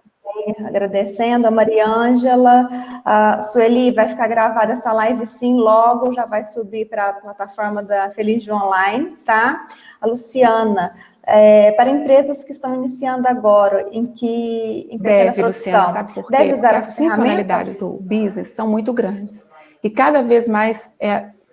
agradecendo. A Maria Ângela. A Sueli, vai ficar gravada essa live sim, logo já vai subir para a plataforma da Feliz Online, tá? A Luciana, para empresas que estão iniciando agora, em pequena produção, Luciana, sabe por quê? Deve usar porque as as funcionalidades do business são muito grandes. E cada vez mais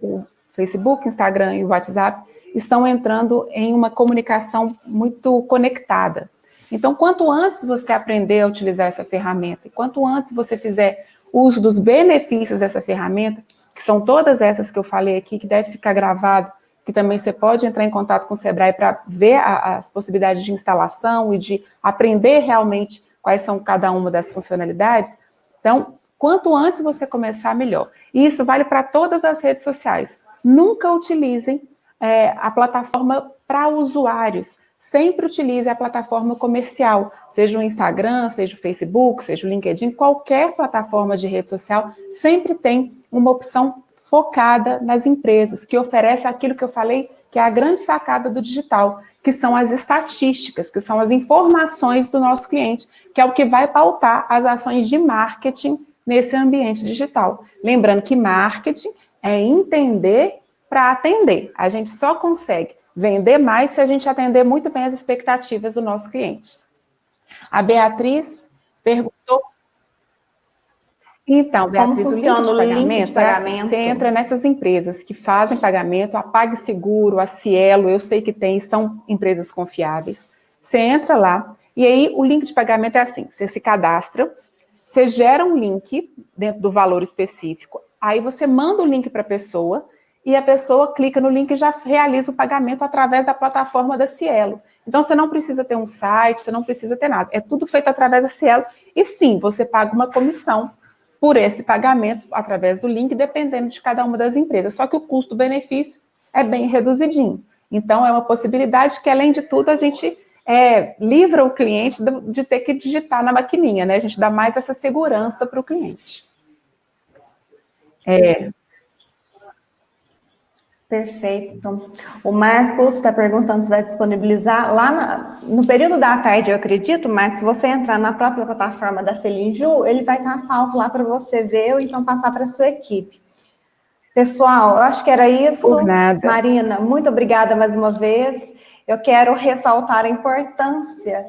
o Facebook, Instagram e o WhatsApp estão entrando em uma comunicação muito conectada. Então, quanto antes você aprender a utilizar essa ferramenta, e quanto antes você fizer uso dos benefícios dessa ferramenta, que são todas essas que eu falei aqui, que deve ficar gravado, que também você pode entrar em contato com o Sebrae para ver as possibilidades de instalação e de aprender realmente quais são cada uma das funcionalidades. Então, quanto antes você começar, melhor. E isso vale para todas as redes sociais. Nunca utilizem a plataforma para usuários. Sempre utilize a plataforma comercial, seja o Instagram, seja o Facebook, seja o LinkedIn, qualquer plataforma de rede social, sempre tem uma opção focada nas empresas, que oferece aquilo que eu falei, que é a grande sacada do digital, que são as estatísticas, que são as informações do nosso cliente, que é o que vai pautar as ações de marketing nesse ambiente digital. Lembrando que marketing é entender para atender. A gente só consegue vender mais se a gente atender muito bem as expectativas do nosso cliente. A Beatriz perguntou. Então, Beatriz, como funciona o link de é assim, pagamento? você entra nessas empresas que fazem pagamento, a PagSeguro, a Cielo, eu sei que tem, são empresas confiáveis. Você entra lá, e aí o link de pagamento é assim, você se cadastra, você gera um link dentro do valor específico, aí você manda o link para a pessoa, e a pessoa clica no link e já realiza o pagamento através da plataforma da Cielo. Então, você não precisa ter um site, você não precisa ter nada. É tudo feito através da Cielo, e sim, você paga uma comissão por esse pagamento através do link, dependendo de cada uma das empresas. Só que o custo-benefício é bem reduzidinho. Então, é uma possibilidade que, além de tudo, a gente livra o cliente de ter que digitar na maquininha, né? A gente dá mais essa segurança para o cliente. Perfeito. O Marcos está perguntando se vai disponibilizar lá no período da tarde, eu acredito, Marcos, se você entrar na própria plataforma da Felinju, ele vai estar salvo lá para você ver ou então passar para a sua equipe. Pessoal, eu acho que era isso. Por nada. Marina, muito obrigada mais uma vez. Eu quero ressaltar a importância,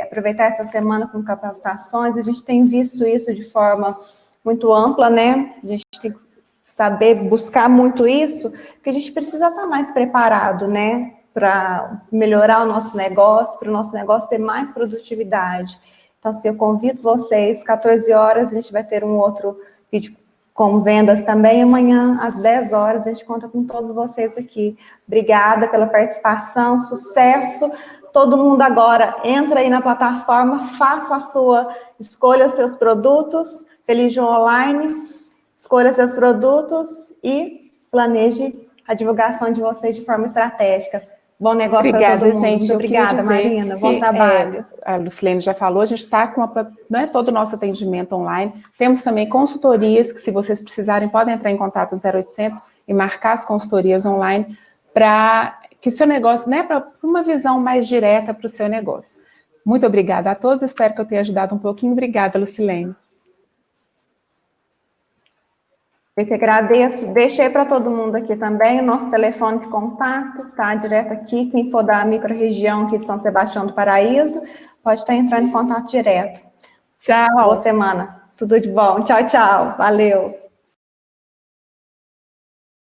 aproveitar essa semana com capacitações, a gente tem visto isso de forma muito ampla, né? A gente tem que saber buscar muito isso, porque a gente precisa estar mais preparado, né, para melhorar o nosso negócio, para o nosso negócio ter mais produtividade. Então, assim, eu convido vocês, 14 horas, a gente vai ter um outro vídeo com vendas também, amanhã, às 10 horas, a gente conta com todos vocês aqui. Obrigada pela participação, sucesso. Todo mundo agora entra aí na plataforma, faça a sua, escolha os seus produtos, Felinju Online, escolha seus produtos e planeje a divulgação de vocês de forma estratégica. Bom negócio para todo mundo. Gente. Muito obrigada, Marina. Bom trabalho. A Lucilene já falou, a gente está com não é todo o nosso atendimento online. Temos também consultorias que, se vocês precisarem, podem entrar em contato no 0800 e marcar as consultorias online para que seu negócio, né, para uma visão mais direta para o seu negócio. Muito obrigada a todos, espero que eu tenha ajudado um pouquinho. Obrigada, Lucilene. Eu que agradeço. Deixei para todo mundo aqui também o nosso telefone de contato, tá? Direto aqui. Quem for da microrregião aqui de São Sebastião do Paraíso, pode estar entrando em contato direto. Tchau. Boa semana. Tudo de bom. Tchau, tchau. Valeu.